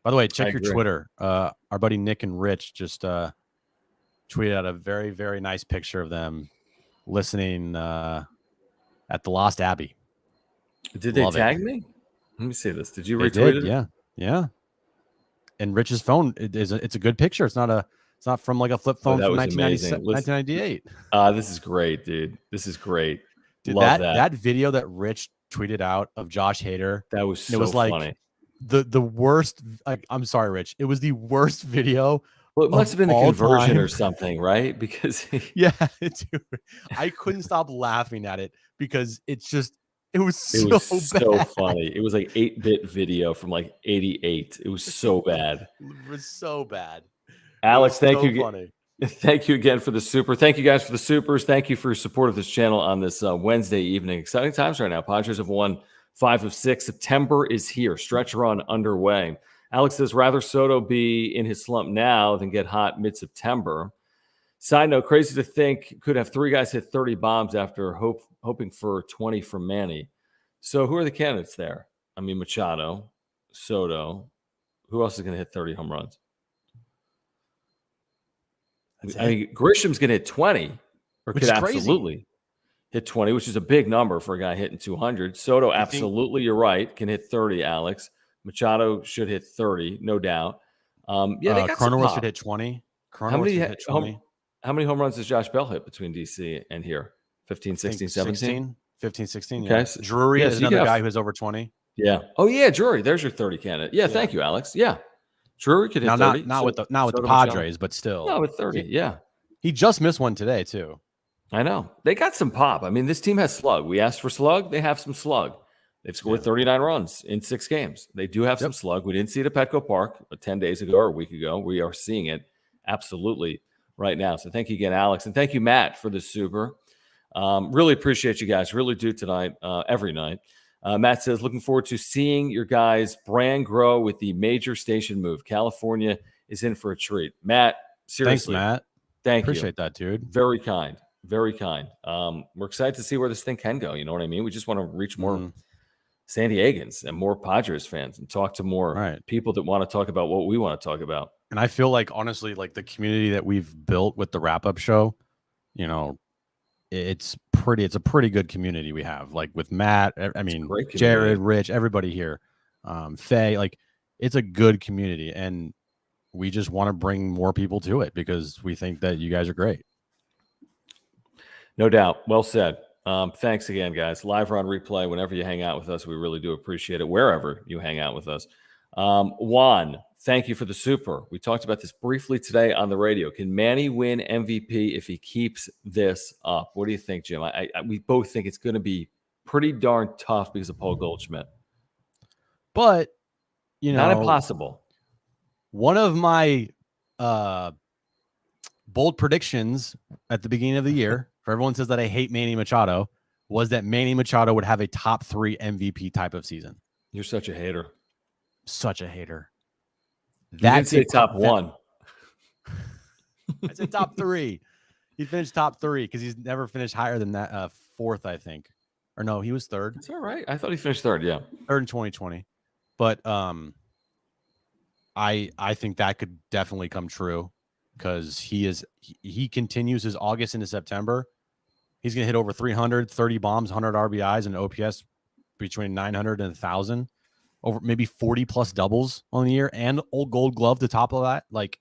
by the way, check your Twitter. Our buddy Nick and Rich just tweeted out a very, very nice picture of them listening at the Lost Abbey. Did they tag me? Let me see this. Did you retweet it? Yeah. And Rich's phone, it's a good picture. It's not from like a flip phone from 1998. This is great, dude. This is great. Dude, Love that video that Rich tweeted out of Josh Hader. That was so it was like funny. The worst. I'm sorry, Rich. It was the worst video. Well, it must have been the conversion or something, right? Because yeah, dude, I couldn't stop laughing at it because it was so funny. It was like 8-bit video from like 88. It was so bad. It was so bad. Alex, thank you. Funny. Thank you again for the super. Thank you guys for the supers. Thank you for your support of this channel on this Wednesday evening. Exciting times right now. Padres have won 5 of 6. September is here. Stretch run underway. Alex says, rather Soto be in his slump now than get hot mid-September. Side note, crazy to think could have 3 guys hit 30 bombs after hoping for 20 from Manny. So who are the candidates there? I mean, Machado, Soto. Who else is going to hit 30 home runs? I mean, Grisham's going to hit 20, or could absolutely hit 20, which is a big number for a guy hitting 200. Soto, absolutely, you're right, can hit 30, Alex. Machado should hit 30, no doubt. They got Cronenworth should hit 20. How many home runs does Josh Bell hit between DC and here? 15, 16, 17? 15, 16, okay. Yeah. Drury is another guy who has over 20. Yeah. Oh, yeah, Drury. There's your 30 candidate. Yeah, thank you, Alex. Yeah. Drury could hit 30. Not with the Padres, but still. No, with 30, yeah. He just missed one today, too. I know. They got some pop. I mean, this team has slug. We asked for slug. They have some slug. They've scored 39 runs in 6 games. They do have some slug. We didn't see it at Petco Park 10 days ago or a week ago. We are seeing it absolutely right now. So thank you again, Alex. And thank you, Matt, for the super. Really appreciate you guys. Really do tonight, every night. Matt says, looking forward to seeing your guys' brand grow with the major station move. California is in for a treat. Matt, seriously. Thanks, Matt. Thank you. Appreciate that, dude. Very kind. Very kind. We're excited to see where this thing can go. You know what I mean? We just want to reach more San Diegans and more Padres fans and talk to more people that want to talk about what we want to talk about. And I feel like, honestly, like the community that we've built with the wrap-up show, it's a pretty good community we have. Like with Matt, I mean, Jared, Rich, everybody here, Faye, like it's a good community, and we just want to bring more people to it because we think that you guys are great. No doubt. Well said. Thanks again, guys. Live or on replay, whenever you hang out with us, we really do appreciate it. Wherever you hang out with us. Juan, thank you for the super. We talked about this briefly today on the radio. Can Manny win MVP if he keeps this up? What do you think, Jim? We both think it's going to be pretty darn tough because of Paul Goldschmidt. But, not impossible. One of my bold predictions at the beginning of the year, for everyone says that I hate Manny Machado, was that Manny Machado would have a top 3 MVP type of season. You're such a hater. Such a hater. That's a top 1. I said top 3. He finished top 3 because he's never finished higher than that. 4th, I think. Or no, he was 3rd. That's all right. I thought he finished 3rd. Yeah, 3rd in 2020. But I think that could definitely come true because he continues his August into September. He's going to hit over 300, 30 bombs, 100 RBIs, and OPS between 900 and 1,000. Over maybe 40 plus doubles on the year, and old Gold Glove to top of that. Like,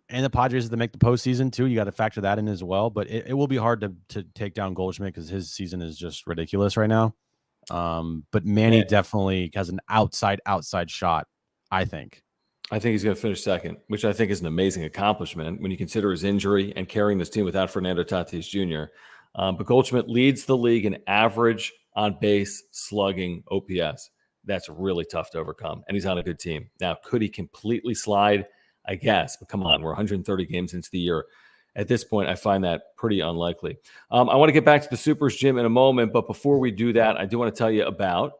and the Padres have to make the postseason too. You got to factor that in as well. But it will be hard to take down Goldschmidt because his season is just ridiculous right now. But Manny definitely has an outside shot, I think. I think he's going to finish 2nd, which I think is an amazing accomplishment when you consider his injury and carrying this team without Fernando Tatis Jr. But Goldschmidt leads the league in average on base slugging OPS. That's really tough to overcome, and he's on a good team. Now, could he completely slide? I guess. But come on, we're 130 games into the year. At this point, I find that pretty unlikely. I want to get back to the Supers, Jim, in a moment. But before we do that, I do want to tell you about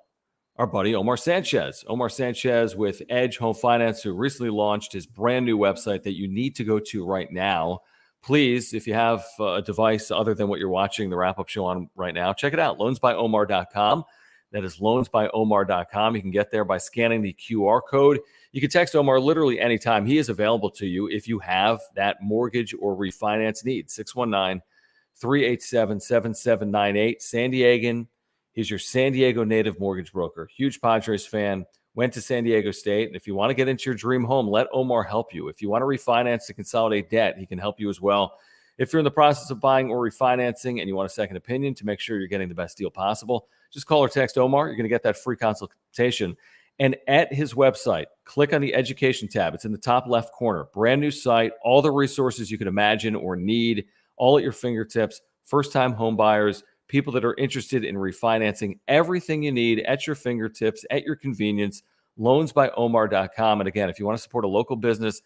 our buddy Omar Sanchez. Omar Sanchez with Edge Home Finance, who recently launched his brand new website that you need to go to right now. Please, if you have a device other than what you're watching the wrap-up show on right now, check it out, loansbyomar.com. That is loansbyomar.com. You can get there by scanning the QR code. You can text Omar literally anytime. He is available to you if you have that mortgage or refinance need. 619-387-7798. San Diegan. He's your San Diego native mortgage broker. Huge Padres fan. Went to San Diego State. And if you want to get into your dream home, let Omar help you. If you want to refinance to consolidate debt, he can help you as well. If you're in the process of buying or refinancing and you want a second opinion to make sure you're getting the best deal possible, just call or text Omar. You're going to get that free consultation. And at his website, click on the education tab. It's in the top left corner. Brand new site, all the resources you can imagine or need, all at your fingertips. First-time home buyers, people that are interested in refinancing, everything you need at your fingertips, at your convenience, loansbyomar.com. And again, if you want to support a local business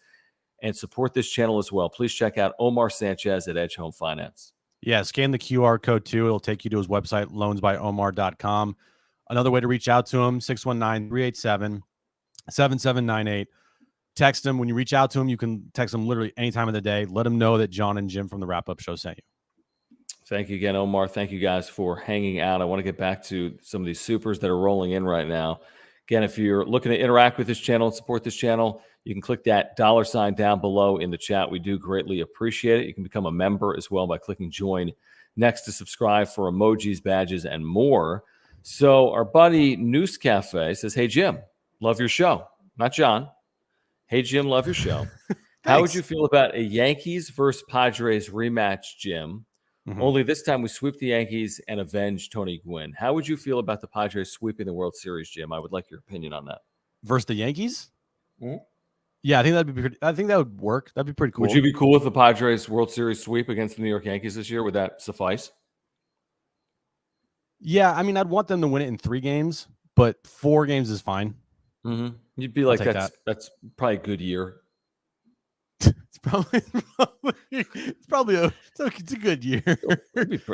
and support this channel as well, please check out Omar Sanchez at Edge Home Finance. Yeah, scan the QR code too. It'll take you to his website, loansbyomar.com. Another way to reach out to him, 619-387-7798. Text him. When you reach out to him, you can text him literally any time of the day. Let him know that John and Jim from the Wrap-Up Show sent you. Thank you again, Omar. Thank you guys for hanging out. I want to get back to some of these supers that are rolling in right now. Again, if you're looking to interact with this channel and support this channel, you can click that $ down below in the chat. We do greatly appreciate it. You can become a member as well by clicking join next to subscribe for emojis, badges, and more. So our buddy Noose Cafe says, hey, Jim, love your show. Not John. Hey, Jim, love your show. How would you feel about a Yankees versus Padres rematch, Jim? Mm-hmm. Only this time we sweep the Yankees and avenge Tony Gwynn. How would you feel about the Padres sweeping the World Series, Jim? I would like your opinion on that. Versus the Yankees? Mm-hmm. Yeah, I think that would work. That'd be pretty cool. Would you be cool with the Padres World Series sweep against the New York Yankees this year? Would that suffice? Yeah, I mean, I'd want them to win it in 3 games, but 4 games is fine. Mm-hmm. You'd be like, that's probably a good year. It's a good year.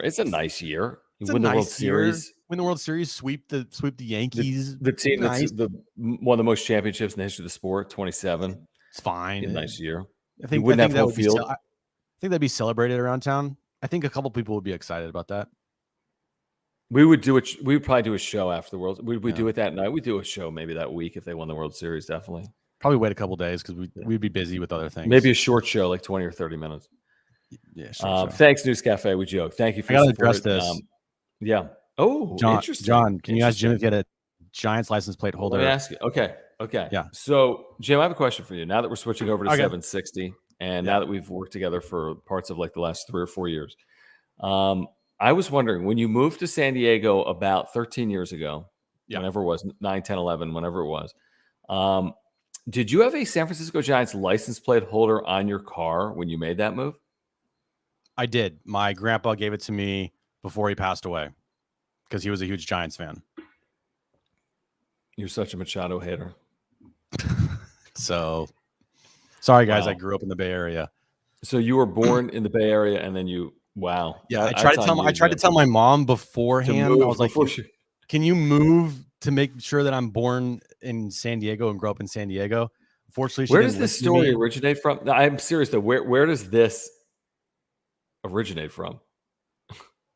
It's a nice year. You win the World Series. Win the World Series. Sweep the Yankees. The team that's one of the most championships in the history of the sport. 27. It's fine. A nice year. I think wouldn't have home field. I think that'd be celebrated around town. I think a couple people would be excited about that. We would do it. We would probably do a show after the World. We do it that night. We do a show maybe that week if they won the World Series. Definitely. Probably wait a couple days because we'd be busy with other things. Maybe a short show, like 20 or 30 minutes. Yeah. Sure. Thanks, News Cafe. We joke. Thank you for. I gotta address this. Yeah. Oh, interesting. John, can you ask Jim if you get a Giants license plate holder? Let me ask you. Okay. Yeah. So, Jim, I have a question for you. Now that we're switching over to 760, and now that we've worked together for parts of like the last 3 or 4 years, I was wondering, when you moved to San Diego about 13 years ago, whenever it was, 9, 10, 11, whenever it was, did you have a San Francisco Giants license plate holder on your car when you made that move? I did. My grandpa gave it to me before he passed away because he was a huge Giants fan. You're such a Machado hater. So, sorry, guys. Wow. I grew up in the Bay Area. So you were born in the Bay Area, and then you, wow. Yeah, I tried to tell my mom beforehand. I was like, can you move to make sure that I'm born in San Diego and grow up in San Diego? Unfortunately, where does this story originate from? No, I'm serious though. Where does this originate from?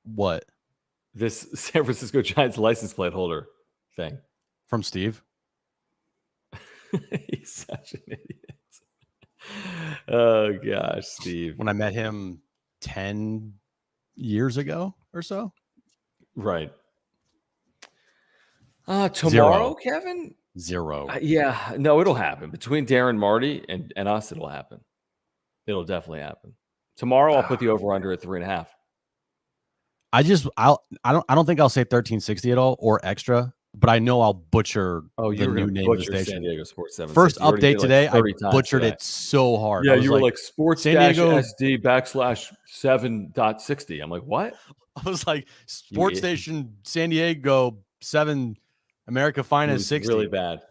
What? This San Francisco Giants license plate holder thing. From Steve. He's such an idiot. Oh gosh, Steve. When I met him 10 years ago or so. Right. Tomorrow, Kevin? 0. Yeah, no, it'll happen. Between Darren, Marty, and us, it'll happen. It'll definitely happen. Tomorrow, I'll put the over under at 3.5. I don't think I'll say 1360 at all or extra, but I know I'll butcher the new name of the station. San Diego Sports 760. First update today, I butchered it so hard. Yeah, you were like sports-sd /7.60. I'm like, what? I was like, Sports Station San Diego 7 America Finest 60. Really bad.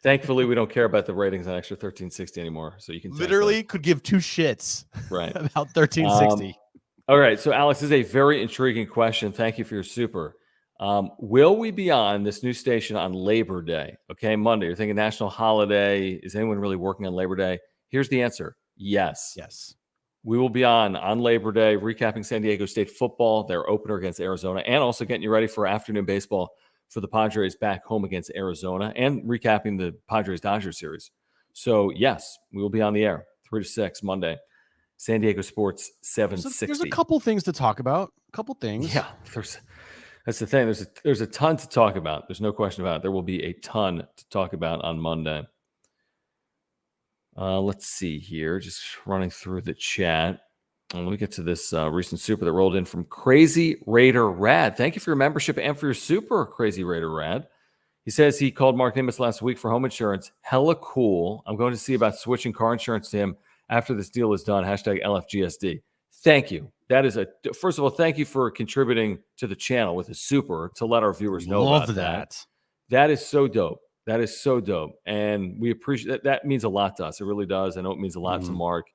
Thankfully, we don't care about the ratings on Extra 1360 anymore, so you can Literally could give two shits right about 1360. All right, so Alex, this is a very intriguing question. Thank you for your super. Will we be on this new station on Labor Day? Okay, Monday. You're thinking national holiday. Is anyone really working on Labor Day? Here's the answer: yes. Yes. We will be on Labor Day, recapping San Diego State football, their opener against Arizona, and also getting you ready for afternoon baseball for the Padres back home against Arizona, and recapping the Padres-Dodgers series. So, yes, we will be on the air 3 to 6 Monday. San Diego Sports 760. There's a couple things to talk about. A couple things. Yeah, that's the thing. There's a ton to talk about. There's no question about it. There will be a ton to talk about on Monday. Let's see here. Just running through the chat. Let me get to this recent super that rolled in from Crazy Raider Rad. Thank you for your membership and for your super, Crazy Raider Rad. He says he called Mark Nimitz last week for home insurance. Hella cool. I'm going to see about switching car insurance to him after this deal is done. Hashtag LFGSD. Thank you. That is first of all, thank you for contributing to the channel with a super to let our viewers know about that. That is so dope. That is so dope. And we appreciate that. That means a lot to us. It really does. I know it means a lot to Mark.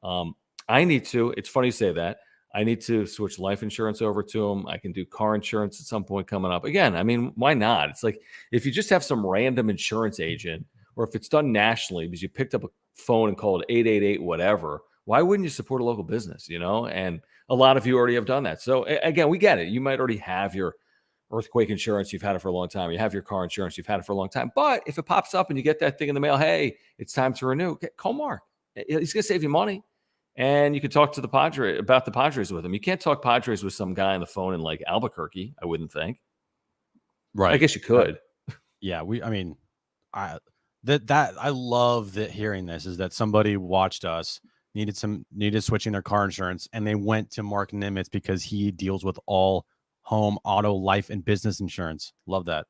I need to. It's funny you say that. I need to switch life insurance over to him. I can do car insurance at some point coming up. Again, I mean, why not? It's like if you just have some random insurance agent, or if it's done nationally because you picked up a phone and called 888 whatever, why wouldn't you support a local business, And a lot of you already have done that. So again, we get it. You might already have your earthquake insurance. You've had it for a long time. You have your car insurance. You've had it for a long time. But if it pops up and you get that thing in the mail, hey, it's time to renew, call Mark. He's going to save you money. And you can talk to the Padres about the Padres with him. You can't talk Padres with some guy on the phone in like Albuquerque, I wouldn't think. Right. I guess you could. Yeah. I love that hearing this is that somebody watched us, needed switching their car insurance, and they went to Mark Nimitz because he deals with all home, auto, life, and business insurance. Love that.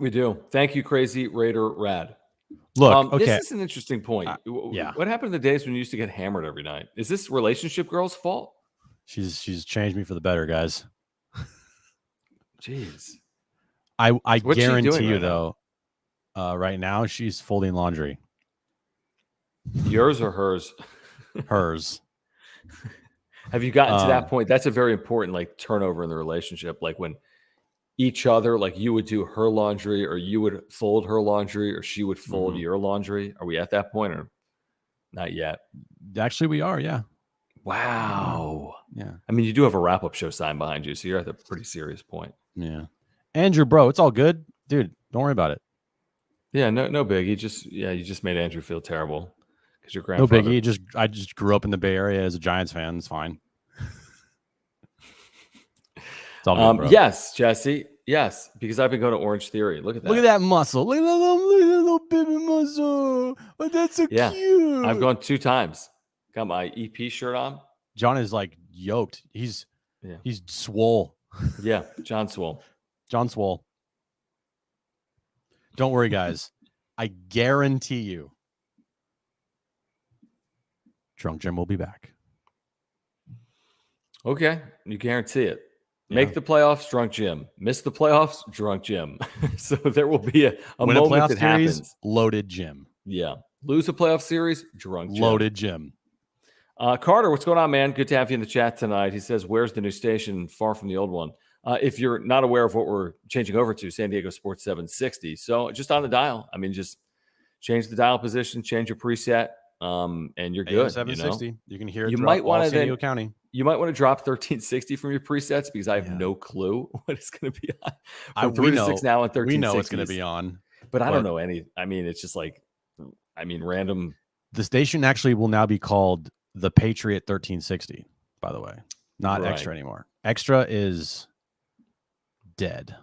We do. Thank you, Crazy Raider Rad. Look, okay. This is an interesting point. Yeah. What happened to the days when you used to get hammered every night? Is this relationship girl's fault? She's changed me for the better, guys. Jeez. I guarantee you though, right now she's folding laundry. Yours or hers? Hers. Have you gotten to that point? That's a very important like turnover in the relationship. Like when each other, like you would do her laundry or you would fold her laundry or she would fold your laundry. Are we at that point or not yet? Actually, we are. Yeah. Wow. Yeah. I mean, you do have a wrap-up show sign behind you, so you're at a pretty serious point. Yeah. Andrew, bro, it's all good. Dude, don't worry about it. Yeah, no big. You just made Andrew feel terrible because your grandfather. No biggie. I just grew up in the Bay Area as a Giants fan. It's fine. It's all good, bro. Yes, Jesse. Yes, because I've been going to Orange Theory. Look at that. Look at that muscle. Look at that little baby muscle. Oh, that's so cute. I've gone 2 times. Got my EP shirt on. John is like yoked. He's swole. Yeah, John Swole. John Swole. Don't worry, guys. I guarantee you, Drunk Jim will be back. Okay, you guarantee it. Make the playoffs, Drunk Jim. Miss the playoffs, Drunk Jim. So there will be a moment that happens. Loaded Jim. Yeah. Lose a playoff series, Drunk Jim. Loaded Jim. Carter, what's going on, man? Good to have you in the chat tonight. He says, where's the new station? Far from the old one. If you're not aware of what we're changing over to, San Diego Sports 760. So just on the dial. I mean, just change the dial position, change your preset, and you're good. 760. You can hear it. You might want to San Diego County. You might want to drop 1360 from your presets because I have no clue what it's going to be on. From 3 to 6 now on 1360. We know it's going to be on. But I don't know any. I mean, it's just like, random. The station actually will now be called the Patriot 1360, by the way. Not Extra anymore. Extra is dead.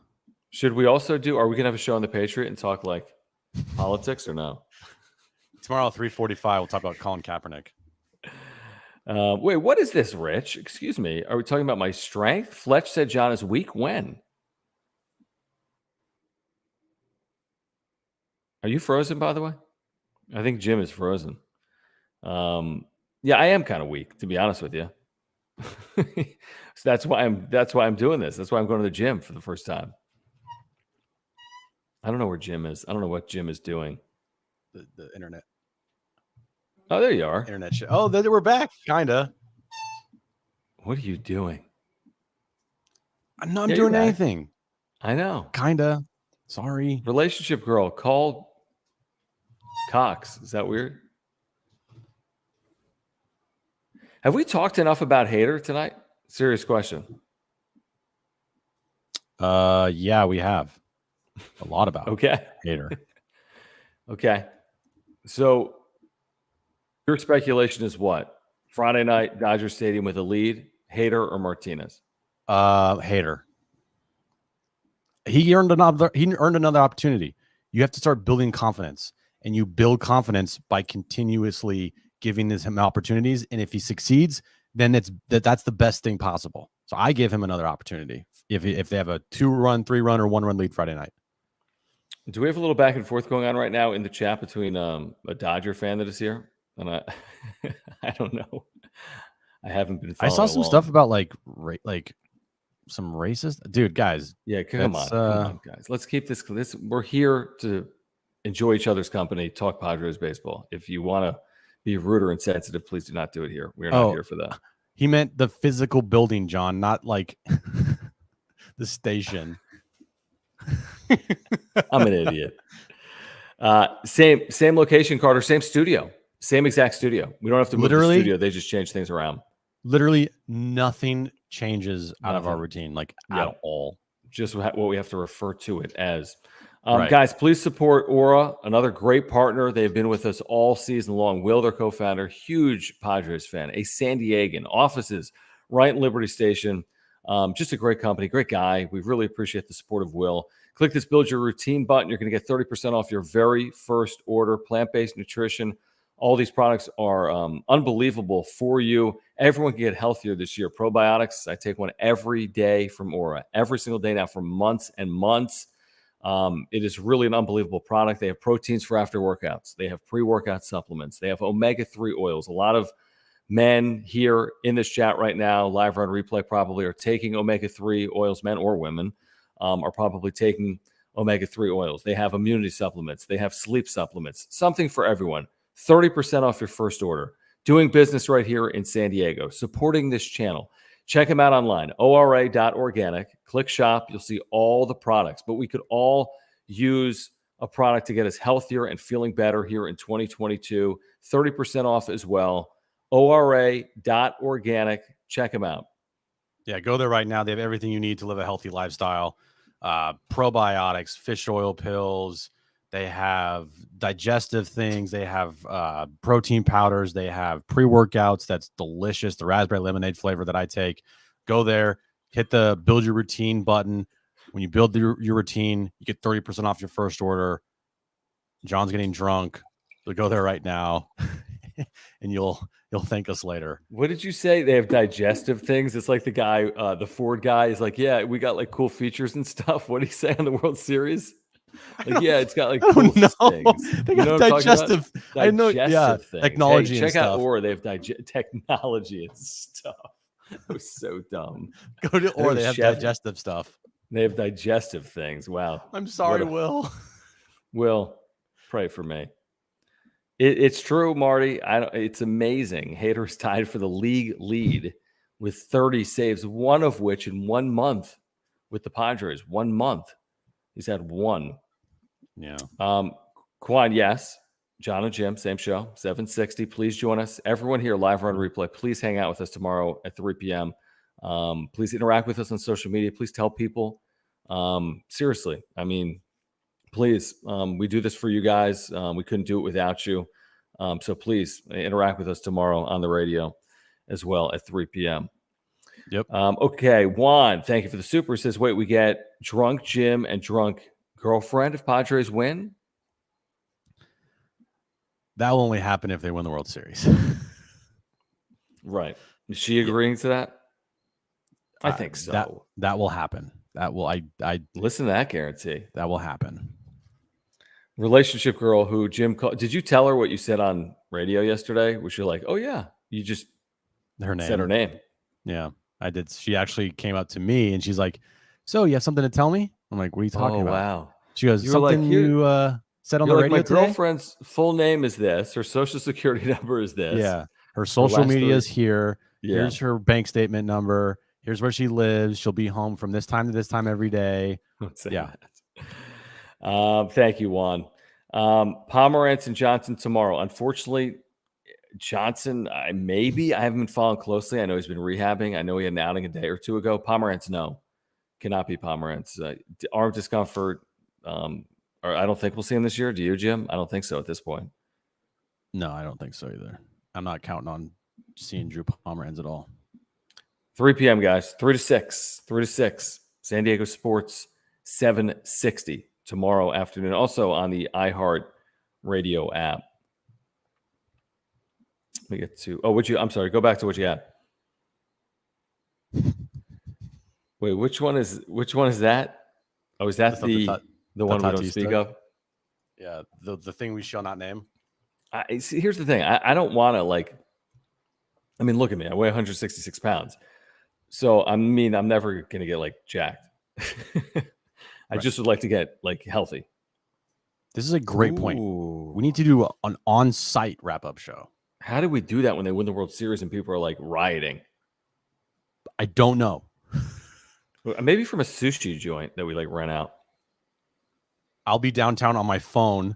Should we also are we going to have a show on the Patriot and talk like politics or no? Tomorrow at 3:45, we'll talk about Colin Kaepernick. Wait, what is this, Rich? Excuse me. Are we talking about my strength? Fletch said John is weak. When? Are you frozen, by the way? I think Jim is frozen. Yeah, I am kind of weak, to be honest with you. So that's why I'm doing this. That's why I'm going to the gym for the first time. I don't know where Jim is. I don't know what Jim is doing. The internet. Oh, there you are. Internet shit. Oh, we're back. Kinda. What are you doing? I'm not doing anything. I know. Kinda. Sorry. Relationship girl, call Cox. Is that weird? Have we talked enough about Hader tonight? Serious question. Yeah, we have a lot about Hader. Okay. So your speculation is what? Friday night, Dodger Stadium with a lead, Hader or Martinez? Hader. He earned another opportunity. You have to start building confidence, and you build confidence by continuously giving him opportunities. And if he succeeds, then that's the best thing possible. So I give him another opportunity if they have a 2-run, 3-run, or 1-run lead Friday night. Do we have a little back and forth going on right now in the chat between a Dodger fan that is here and I don't know. I haven't been. I saw some stuff about like some racist dude, guys. Yeah, come on, guys. Let's keep this. We're here to enjoy each other's company, talk Padres baseball. If you want to be rude or insensitive, please do not do it here. We're not here for that. He meant the physical building, John, not like the station. I'm an idiot. Same location, Carter. Same studio. Same exact studio. We don't have to move the studio. They just change things around. Literally nothing changes out of our routine, at all. Just what we have to refer to it as. Guys, please support Aura, another great partner. They've been with us all season long. Will, their co-founder, huge Padres fan, a San Diegan, offices right in Liberty Station. Just a great company, great guy. We really appreciate the support of Will. Click this Build Your Routine button. You're going to get 30% off your very first order. Plant-based nutrition. All these products are unbelievable for you. Everyone can get healthier this year. Probiotics, I take one every day from Aura. Every single day now for months and months. It is really an unbelievable product. They have proteins for after workouts. They have pre-workout supplements. They have omega-3 oils. A lot of men here in this chat right now, live on replay, probably are taking omega-3 oils, men or women, are probably taking omega-3 oils. They have immunity supplements. They have sleep supplements. Something for everyone. 30% off your first order. Doing business right here in San Diego. Supporting this channel. Check them out online, ora.organic. Click shop. You'll see all the products. But we could all use a product to get us healthier and feeling better here in 2022. 30% off as well. ora.organic. Check them out. Yeah, go there right now. They have everything you need to live a healthy lifestyle. Probiotics, fish oil pills. They have digestive things. They have protein powders. They have pre-workouts. That's delicious. The raspberry lemonade flavor that I take. Go there, hit the Build Your Routine button. When you build your routine, you get 30% off your first order. John's getting drunk. So go there right now, and you'll thank us later. What did you say? They have digestive things. It's like the guy, the Ford guy, is like, yeah, we got like cool features and stuff. What did he say on the World Series? Like, yeah, it's got like cool things. They got digestive. I know, yeah, things. Technology. Hey, check and out stuff. Aura. They have technology and stuff. That was so dumb. Go to Aura. They have digestive stuff. They have digestive things. Wow. I'm sorry, Will. Will, pray for me. It's true, Marty. It's amazing. Hader's tied for the league lead with 30 saves, one of which in 1 month with the Padres. 1 month. He's had one. Yeah. Quan, yes. John and Jim, same show, 760. Please join us. Everyone here live on replay. Please hang out with us tomorrow at 3 p.m. Please interact with us on social media. Please tell people. Seriously, I mean, please. We do this for you guys. We couldn't do it without you. So please interact with us tomorrow on the radio as well at 3 p.m. Yep. Okay, Juan, thank you for the super. It says, wait, we get drunk Jim and drunk girlfriend if Padres win? That will only happen if they win the World Series. Right. Is she agreeing to that? I think so. That will happen. That will I listen to that guarantee. That will happen. Relationship girl who Jim called. Did you tell her what you said on radio yesterday? Was she like, oh yeah, you just said her name? Yeah, I did. She actually came up to me and she's like, so you have something to tell me? I'm like, what are you talking about? Wow. She goes, You were like, something you said on the you're like, radio my today? girlfriend's full name is this. Her social security number is this. Yeah. Her Her social last media 3. is here. Yeah. Here's her bank statement number. Here's where she lives. She'll be home from this time to this time every day. Yeah. Thank you, Juan. Pomerantz and Johnson tomorrow. Unfortunately, Johnson, I haven't been following closely. I know he's been rehabbing. I know he had an outing a day or two ago. Pomerantz, no, cannot be Pomerantz. Arm discomfort. Or I don't think we'll see him this year. Do you, Jim? I don't think so at this point. No, I don't think so either. I'm not counting on seeing Drew Pomeranz at all. 3 p.m., guys. 3 to 6. 3 to 6. San Diego Sports 760 tomorrow afternoon. Also on the iHeart Radio app. Let me get to. I'm sorry. Go back to what you had. Wait, which one is that? Oh, is that the one we don't speak of? Yeah, the thing we shall not name. See, here's the thing. I don't want to look at me. I weigh 166 pounds. So, I'm never going to get jacked. I just would like to get healthy. This is a great point. We need to do an on-site wrap-up show. How do we do that when they win the World Series and people are rioting? I don't know. Maybe from a sushi joint that we rent out. I'll be downtown on my phone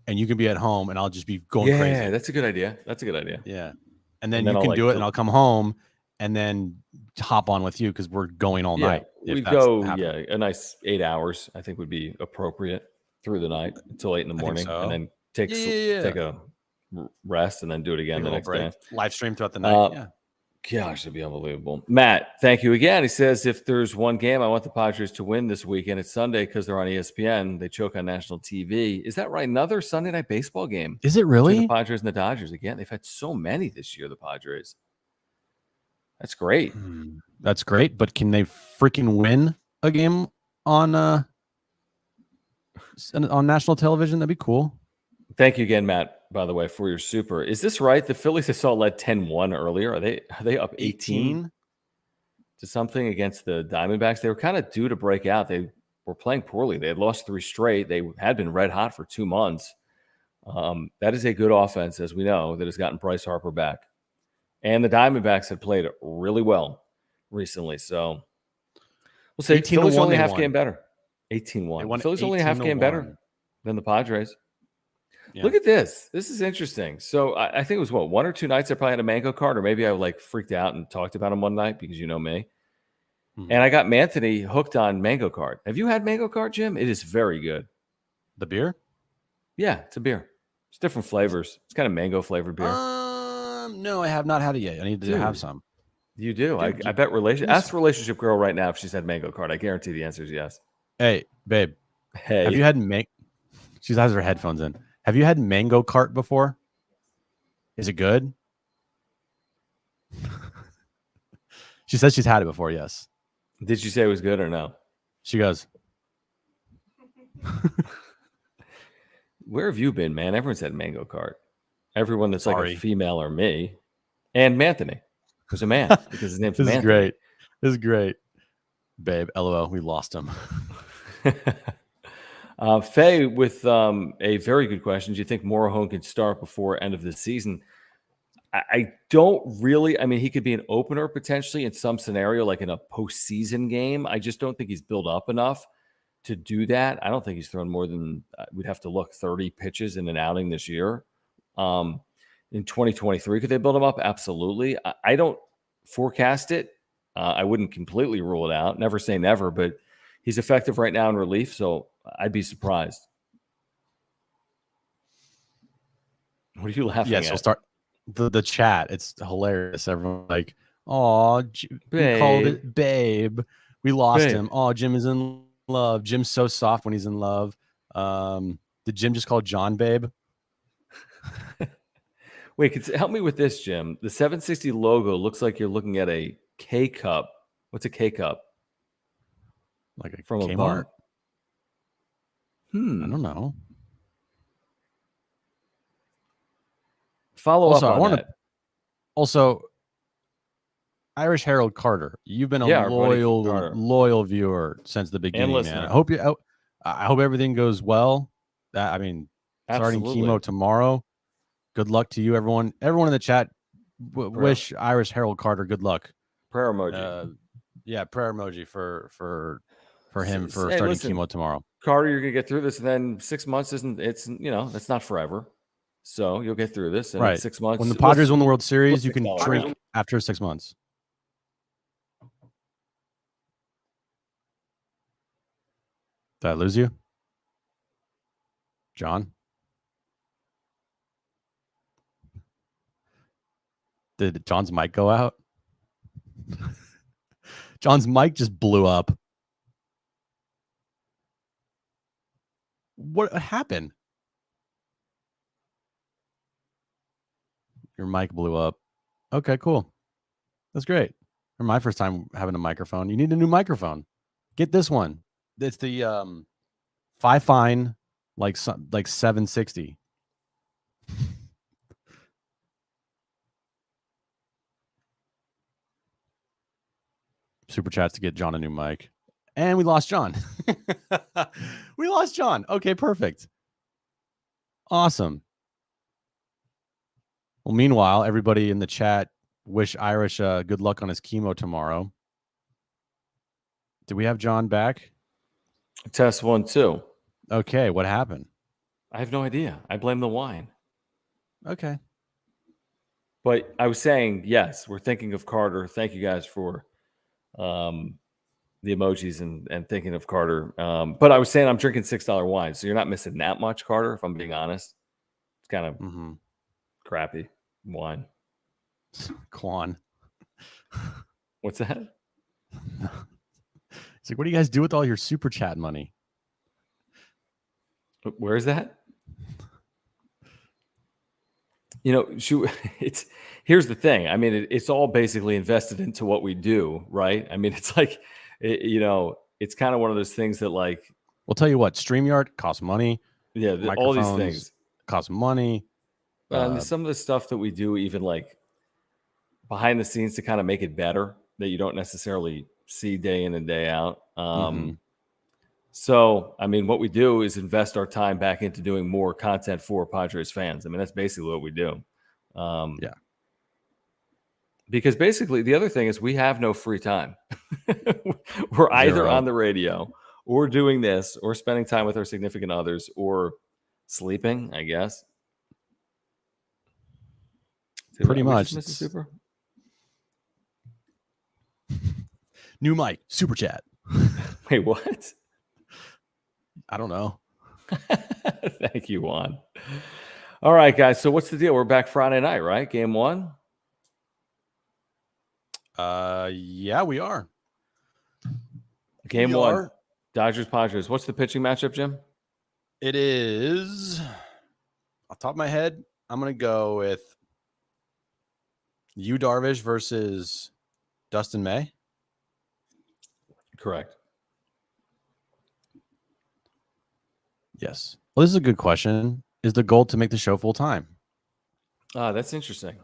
and you can be at home and I'll just be going crazy. Yeah, that's a good idea. Yeah. And then you can do it and I'll come home and then hop on with you because we're going all night. We'd go, a nice 8 hours, I think would be appropriate through the night until 8 in the morning. So. And then take a rest and then do it again the next day. Live stream throughout the night. Yeah. Gosh, it'd be unbelievable. Matt, thank you again. He says, if there's one game I want the Padres to win this weekend, it's Sunday because they're on ESPN. They choke on national TV. Is that right? Another Sunday night baseball game. Is it really? The Padres and the Dodgers again. They've had so many this year, the Padres. That's great. That's great. But can they freaking win a game on national television? That'd be cool. Thank you again, Matt, by the way, for your super. Is this right? The Phillies I saw led 10-1 earlier. Are they up 18 to something against the Diamondbacks? They were kind of due to break out. They were playing poorly. They had lost 3 straight. They had been red hot for 2 months. That is a good offense, as we know, that has gotten Bryce Harper back. And the Diamondbacks had played really well recently. So we'll say Phillies only half game better. 18-1. Phillies only a half game better than the Padres. Yeah. Look at this. This is interesting. So I think it was 1 or 2 nights I probably had a mango card, or maybe I freaked out and talked about him one night because you know me. And I got Manthony hooked on mango card. Have you had mango card, Jim? It is very good. The beer? Yeah, it's a beer. It's different flavors. It's kind of mango flavored beer. No, I have not had it yet. I need to have some. You do. I bet ask Relationship Girl right now if she's had mango card. I guarantee the answer is yes. Hey, babe. Hey. Have you had She has her headphones in. Have you had mango cart before? Is it good? She says she's had it before, yes. Did she say it was good or no? She goes. Where have you been, man? Everyone's had mango cart. Everyone that's like a female or me. And Manthony, who's a man because his name's Manthony. This is great. Babe, LOL, we lost him. Faye with a very good question. Do you think Morejon can start before end of the season? I don't really. I mean, he could be an opener potentially in some scenario, like in a postseason game. I just don't think he's built up enough to do that. I don't think he's thrown more than we'd have to look 30 pitches in an outing this year. In 2023, could they build him up? Absolutely. I don't forecast it. I wouldn't completely rule it out. Never say never, but he's effective right now in relief, so I'd be surprised. What are you laughing at? Yes, we'll start the chat. It's hilarious. Everyone like, oh, we called it babe. We lost him. Oh, Jim is in love. Jim's so soft when he's in love. Did Jim just call John babe? Wait, help me with this, Jim. The 760 logo looks like you're looking at a K cup. What's a K cup? Like a from Kmart? A bar? I don't know. Follow up on that. Also, Irish Harold Carter, you've been a loyal viewer since the beginning, man. I hope you. I hope everything goes well. Starting Absolutely. chemo tomorrow. Good luck to you, everyone. Everyone in the chat, wish Irish Harold Carter good luck. Prayer emoji. Prayer emoji for him for Hey, starting listen, chemo tomorrow. Carter, you're gonna get through this, and then 6 months that's not forever. So you'll get through this, and in 6 months, When the Padres win the World Series, you can celebrate. drink after 6 months. Did I lose you, John? Did John's mic go out? John's mic just blew up. What happened? Your mic blew up. Okay, cool. That's great. For my first time having a microphone. You need a new microphone. Get this one. It's the Fine like 760. Super chats to get John a new mic. And we lost John. We lost John. Okay, perfect. Awesome. Well, meanwhile, everybody in the chat wish Irish good luck on his chemo tomorrow. Did we have John back? Test 1, 2. Okay, what happened? I have no idea. I blame the wine. Okay. But I was saying, yes, we're thinking of Carter. Thank you guys for the emojis and thinking of Carter. But I was saying I'm drinking $6 wine, so you're not missing that much, Carter, if I'm being honest. It's kind of crappy wine. Quan. What's that? It's like, what do you guys do with all your super chat money? Where is that? Here's the thing. I mean, it's all basically invested into what we do, right? I mean, it's like, it's kind of one of those things that, like, we'll tell you what, StreamYard costs money. Yeah, all these things cost money. And some of the stuff that we do, even like behind the scenes, to kind of make it better, that you don't necessarily see day in and day out. So, I mean, what we do is invest our time back into doing more content for Padres fans. I mean, that's basically what we do. Yeah. Because basically, the other thing is we have no free time. We're either on the radio or doing this or spending time with our significant others or sleeping, I guess. Pretty much. Mr. Super? New mic, super chat. Wait, what? I don't know. Thank you, Juan. All right, guys. So what's the deal? We're back Friday night, right? Game 1? Yeah, we are. Game 1. Dodgers Padres. What's the pitching matchup, Jim? It is, off the top of my head, I'm going to go with Yu Darvish versus Dustin May. Correct. Yes. Well, this is a good question. Is the goal to make the show full time? That's interesting.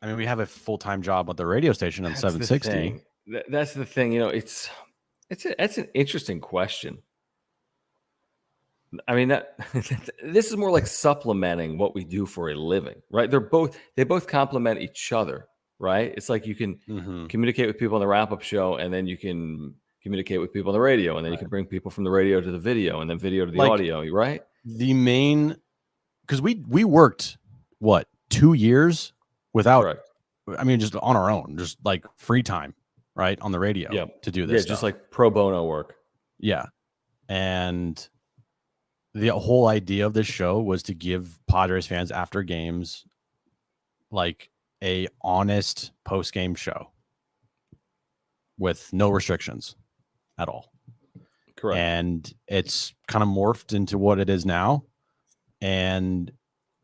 I mean, we have a full-time job at the radio station on 760. That's the thing. It's an interesting question. I mean, this is more like supplementing what we do for a living, right? They both complement each other, right? It's like you can communicate with people on the wrap-up show, and then you can communicate with people on the radio, and then you can bring people from the radio to the video, and then video to the audio, right? The main, because we worked, 2 years without, Correct. I mean, just on our own, just like free time, right? On the radio to do this stuff. Just like pro bono work. Yeah. And the whole idea of this show was to give Padres fans after games like a honest post-game show with no restrictions at all. Correct. And it's kind of morphed into what it is now. And,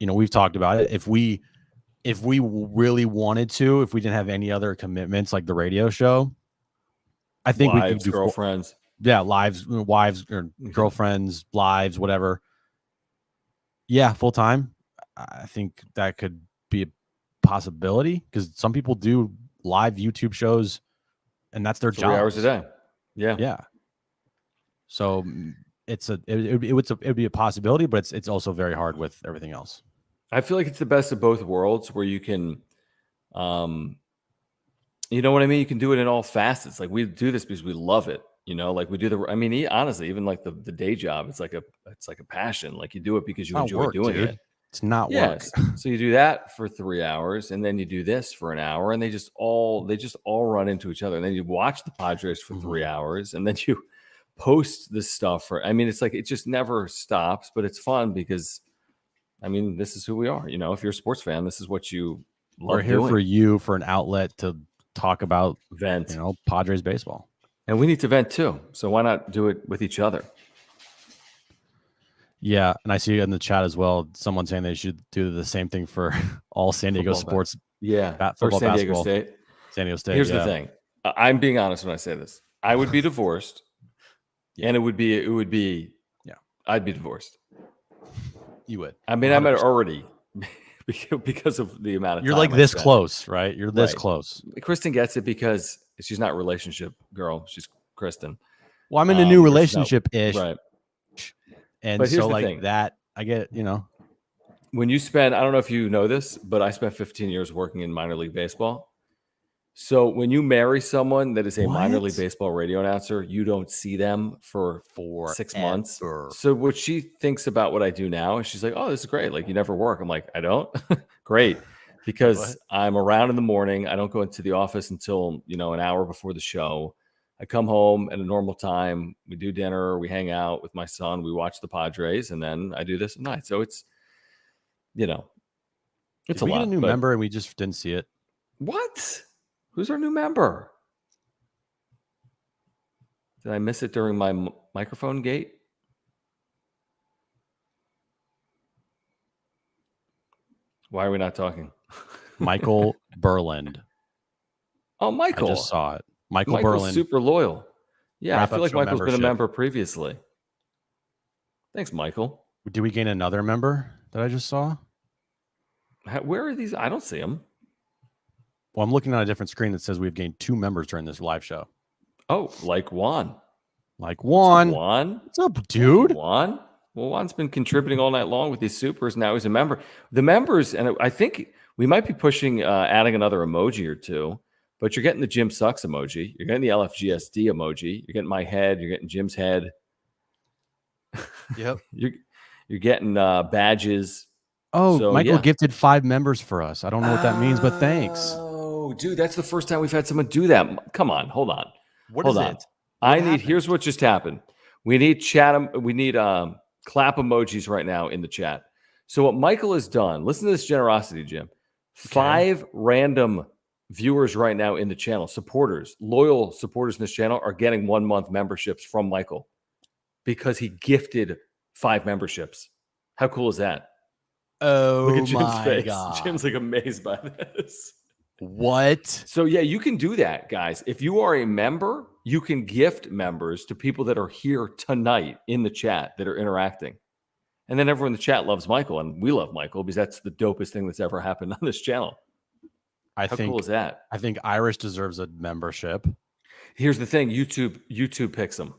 we've talked about it. If we really wanted to, if we didn't have any other commitments like the radio show, I think we could do girlfriends. wives or girlfriends, lives, whatever. Yeah, full time. I think that could be a possibility because some people do live YouTube shows and that's their job. 3 hours a day. Yeah. Yeah. So it would be a possibility, but it's also very hard with everything else. I feel like it's the best of both worlds where you can, you know what I mean? You can do it in all facets. Like we do this because we love it. Like we do honestly, even like the day job, it's like a passion. Like you do it because you enjoy doing it. It's not work. Yes. So you do that for 3 hours, and then you do this for an hour, and they just all run into each other. And then you watch the Padres for 3 hours, and then you post this stuff it's like it just never stops, but it's fun because this is who we are. If you're a sports fan, this is what you love. We're here for you, for an outlet to talk about vent, Padres baseball. And we need to vent too. So why not do it with each other? Yeah, and I see in the chat as well, someone saying they should do the same thing for all San Diego sports. Yeah, for San Diego State. San Diego State. Here's the thing. I'm being honest when I say this. I would be divorced, and it would be. Yeah, I'd be divorced. You would. I might already because of the amount of You're time like this close, right? You're this close. Kristen gets it because she's not a relationship girl. She's Kristen. Well, I'm in a new relationship-ish. Right. And so like that, I get, when you spend, I don't know if you know this, but I spent 15 years working in minor league baseball. So when you marry someone that is a minor league baseball radio announcer, you don't see them for 6 months. So what she thinks about what I do now is she's like, oh, this is great. Like you never work. I'm like, I don't. Great. Because I'm around in the morning. I don't go into the office until, an hour before the show. I come home at a normal time. We do dinner. We hang out with my son. We watch the Padres, and then I do this at night. So it's, it's a lot. We get a new member, and we just didn't see it. What? Who's our new member? Did I miss it during my microphone gate? Why are we not talking? Michael Berland. Oh, Michael! I just saw it. Michael's Berland, super loyal. Yeah, I feel like Michael's been a member previously. Thanks, Michael. Did we gain another member that I just saw? Where are these? I don't see them. Well, I'm looking at a different screen that says we've gained 2 members during this live show. Oh, like Juan. Juan. What's up, dude? Juan. Well, Juan's been contributing all night long with these supers. Now he's a member. The members, and I think we might be pushing adding another emoji or two. But you're getting the Jim Sucks emoji. You're getting the LFGSD emoji. You're getting my head. You're getting Jim's head. Yep. You're getting badges. Oh, so, Michael gifted 5 members for us. I don't know what that means, but thanks. Oh, dude, that's the first time we've had someone do that. Come on, hold on. Hold on. Here's what just happened. We need clap emojis right now in the chat. So what Michael has done, listen to this generosity, Jim. 5 random viewers right now in the channel, loyal supporters in this channel are getting 1 month memberships from Michael because he gifted 5 memberships. How cool is that? Oh, look at Jim's face. God. Jim's like amazed by this. What? So yeah, you can do that, guys. If you are a member, you can gift members to people that are here tonight in the chat that are interacting. And then everyone in the chat loves Michael, and we love Michael because that's the dopest thing that's ever happened on this channel. How cool is that? I think Irish deserves a membership. Here's the thing: YouTube picks them.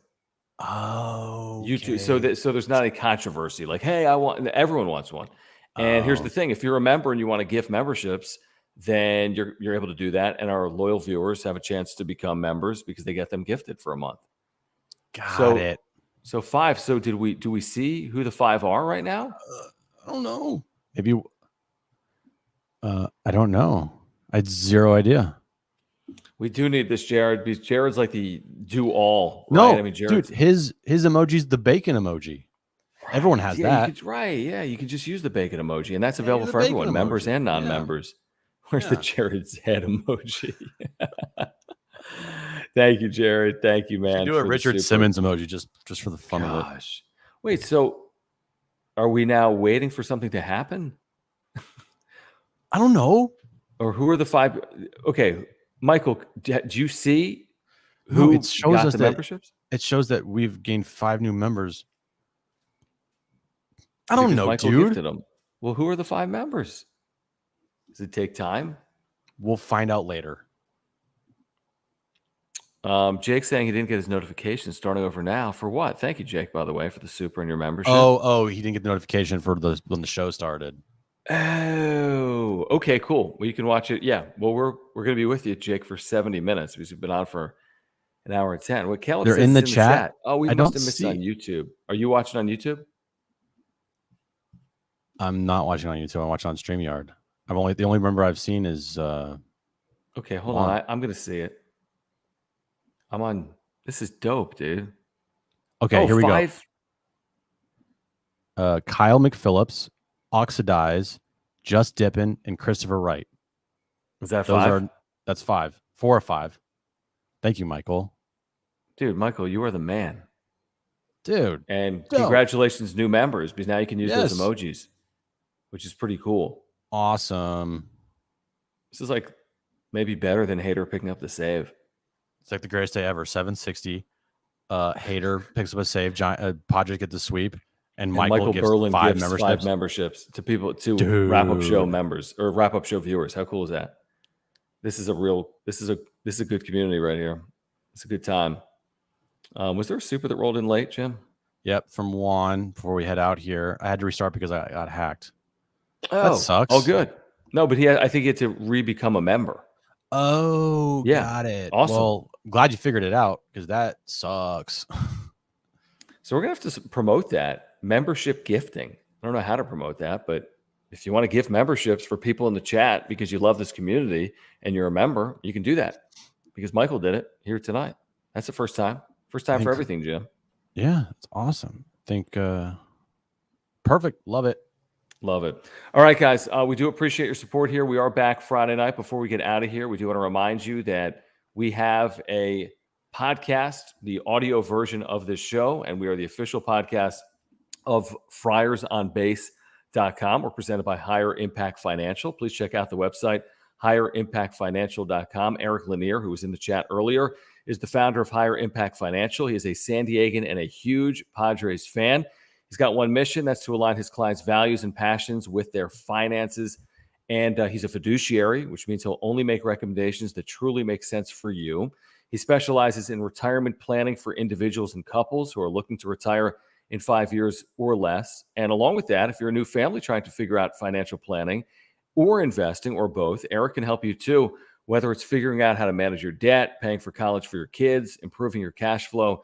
Oh, okay. YouTube. So there's not a controversy. Like, hey, everyone wants one. And here's the thing: if you're a member and you want to gift memberships, then you're able to do that. And our loyal viewers have a chance to become members because they get them gifted for a month. Got it. So 5. So do we see who the 5 are right now? I don't know. Maybe. I don't know. I had 0 idea. We do need this, Jared, because Jared's like the do all. No, right? I mean, Jared's, dude, his emoji's the bacon emoji. Everyone has that. Right. Yeah. You can just use the bacon emoji, and that's available for everyone, members and non-members. Yeah. Where's the Jared's head emoji? Thank you, Jared. Thank you, man. Do a Richard Simmons emoji just for the fun of it. Wait, so are we now waiting for something to happen? I don't know. Or who are the 5? Okay, Michael, do you see who it shows got us the that memberships? It shows that we've gained 5 new members. I don't know, Michael dude. Gifted them. Well, who are the 5 members? Does it take time? We'll find out later. Jake saying he didn't get his notification starting over now. For what? Thank you, Jake, by the way, for the super and your membership. Oh, he didn't get the notification for when the show started. Oh, okay, cool. Well, you can watch it. Yeah. Well, we're going to be with you, Jake, for 70 minutes because we've been on for an hour and 10. What Caleb They're says in the is chat. Oh, we I must don't have missed it on see. YouTube. Are you watching on YouTube? I'm not watching on YouTube. I'm watching on StreamYard. The only member I've seen is okay, hold on. I'm gonna see it. I'm on. This is dope, dude. Okay, here we 5. go. Kyle McPhillips, Oxidize, Just Dippin', and Christopher Wright. Is that 5? That's 5. 4 or 5. Thank you, Michael. Dude, Michael, you are the man. Dude. And congratulations, new members, because now you can use those emojis, which is pretty cool. Awesome. This is like maybe better than Hater picking up the save. It's like the greatest day ever. 760. Hater picks up a save. Padres get the sweep. And Michael gives Berlin 5 gives memberships. 5 memberships to people, to Wrap Up Show members or Wrap Up Show viewers. How cool is that? This is a good community right here. It's a good time. Was there a super that rolled in late, Jim? Yep, from Juan before we head out here. I had to restart because I got hacked. Oh, that sucks. Oh, good. No, but I think he had to re-become a member. Oh, yeah. Got it. Awesome. Well, glad you figured it out because that sucks. So we're going to have to promote that. Membership gifting. I don't know how to promote that, but if you want to gift memberships for people in the chat because you love this community and you're a member, you can do that because Michael did it here tonight. That's the first time. First time for everything, Jim. Yeah, it's awesome. I think perfect. Love it. Love it. All right, guys. We do appreciate your support here. We are back Friday night. Before we get out of here, we do want to remind you that we have a podcast, the audio version of this show, and we are the official podcast of FriersOnBase.com. We're presented by Higher Impact Financial. Please check out the website, HigherImpactFinancial.com. Eric Lanier, who was in the chat earlier, is the founder of Higher Impact Financial. He is a San Diegan and a huge Padres fan. He's got one mission, that's to align his clients' values and passions with their finances. And he's a fiduciary, which means he'll only make recommendations that truly make sense for you. He specializes in retirement planning for individuals and couples who are looking to retire in 5 years or less. And along with that, if you're a new family trying to figure out financial planning or investing or both, Eric can help you too, whether it's figuring out how to manage your debt, paying for college for your kids, improving your cash flow.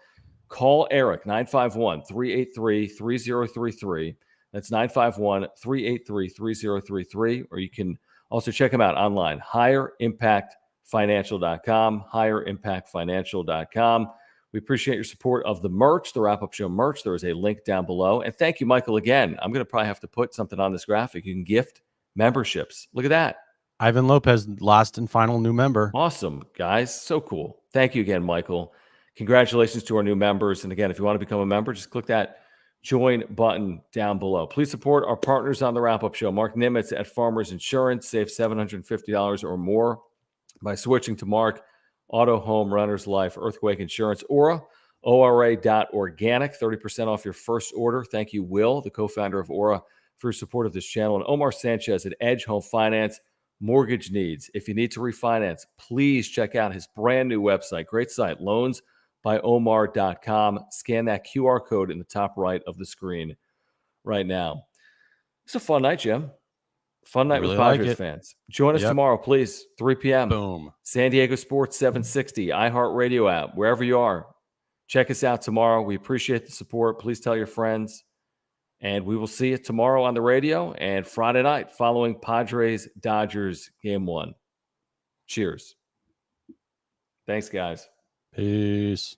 Call Eric, 951-383-3033. That's 951-383-3033. Or you can also check him out online, higherimpactfinancial.com, higherimpactfinancial.com. We appreciate your support of the merch, the Wrap Up Show merch. There is a link down below. And thank you, Michael, again. I'm going to probably have to put something on this graphic. You can gift memberships. Look at that. Ivan Lopez, last and final new member. Awesome, guys. So cool. Thank you again, Michael. Congratulations to our new members. And again, if you want to become a member, just click that join button down below. Please support our partners on the Wrap Up Show. Mark Nimitz at Farmers Insurance. Save $750 or more by switching to Mark Auto, Home, Runner's Life, Earthquake Insurance, Aura, ORA.organic, 30% off your first order. Thank you, Will, the co-founder of Aura, for your support of this channel. And Omar Sanchez at Edge Home Finance. Mortgage needs. If you need to refinance, please check out his brand new website. Great site, loansbyomar.com. Scan that QR code in the top right of the screen right now. It's a fun night, Jim. Fun night with Padres fans. Join us tomorrow, please, 3 p.m. Boom. San Diego Sports 760, iHeartRadio app, wherever you are. Check us out tomorrow. We appreciate the support. Please tell your friends. And we will see you tomorrow on the radio and Friday night following Padres-Dodgers Game 1. Cheers. Thanks, guys. Peace.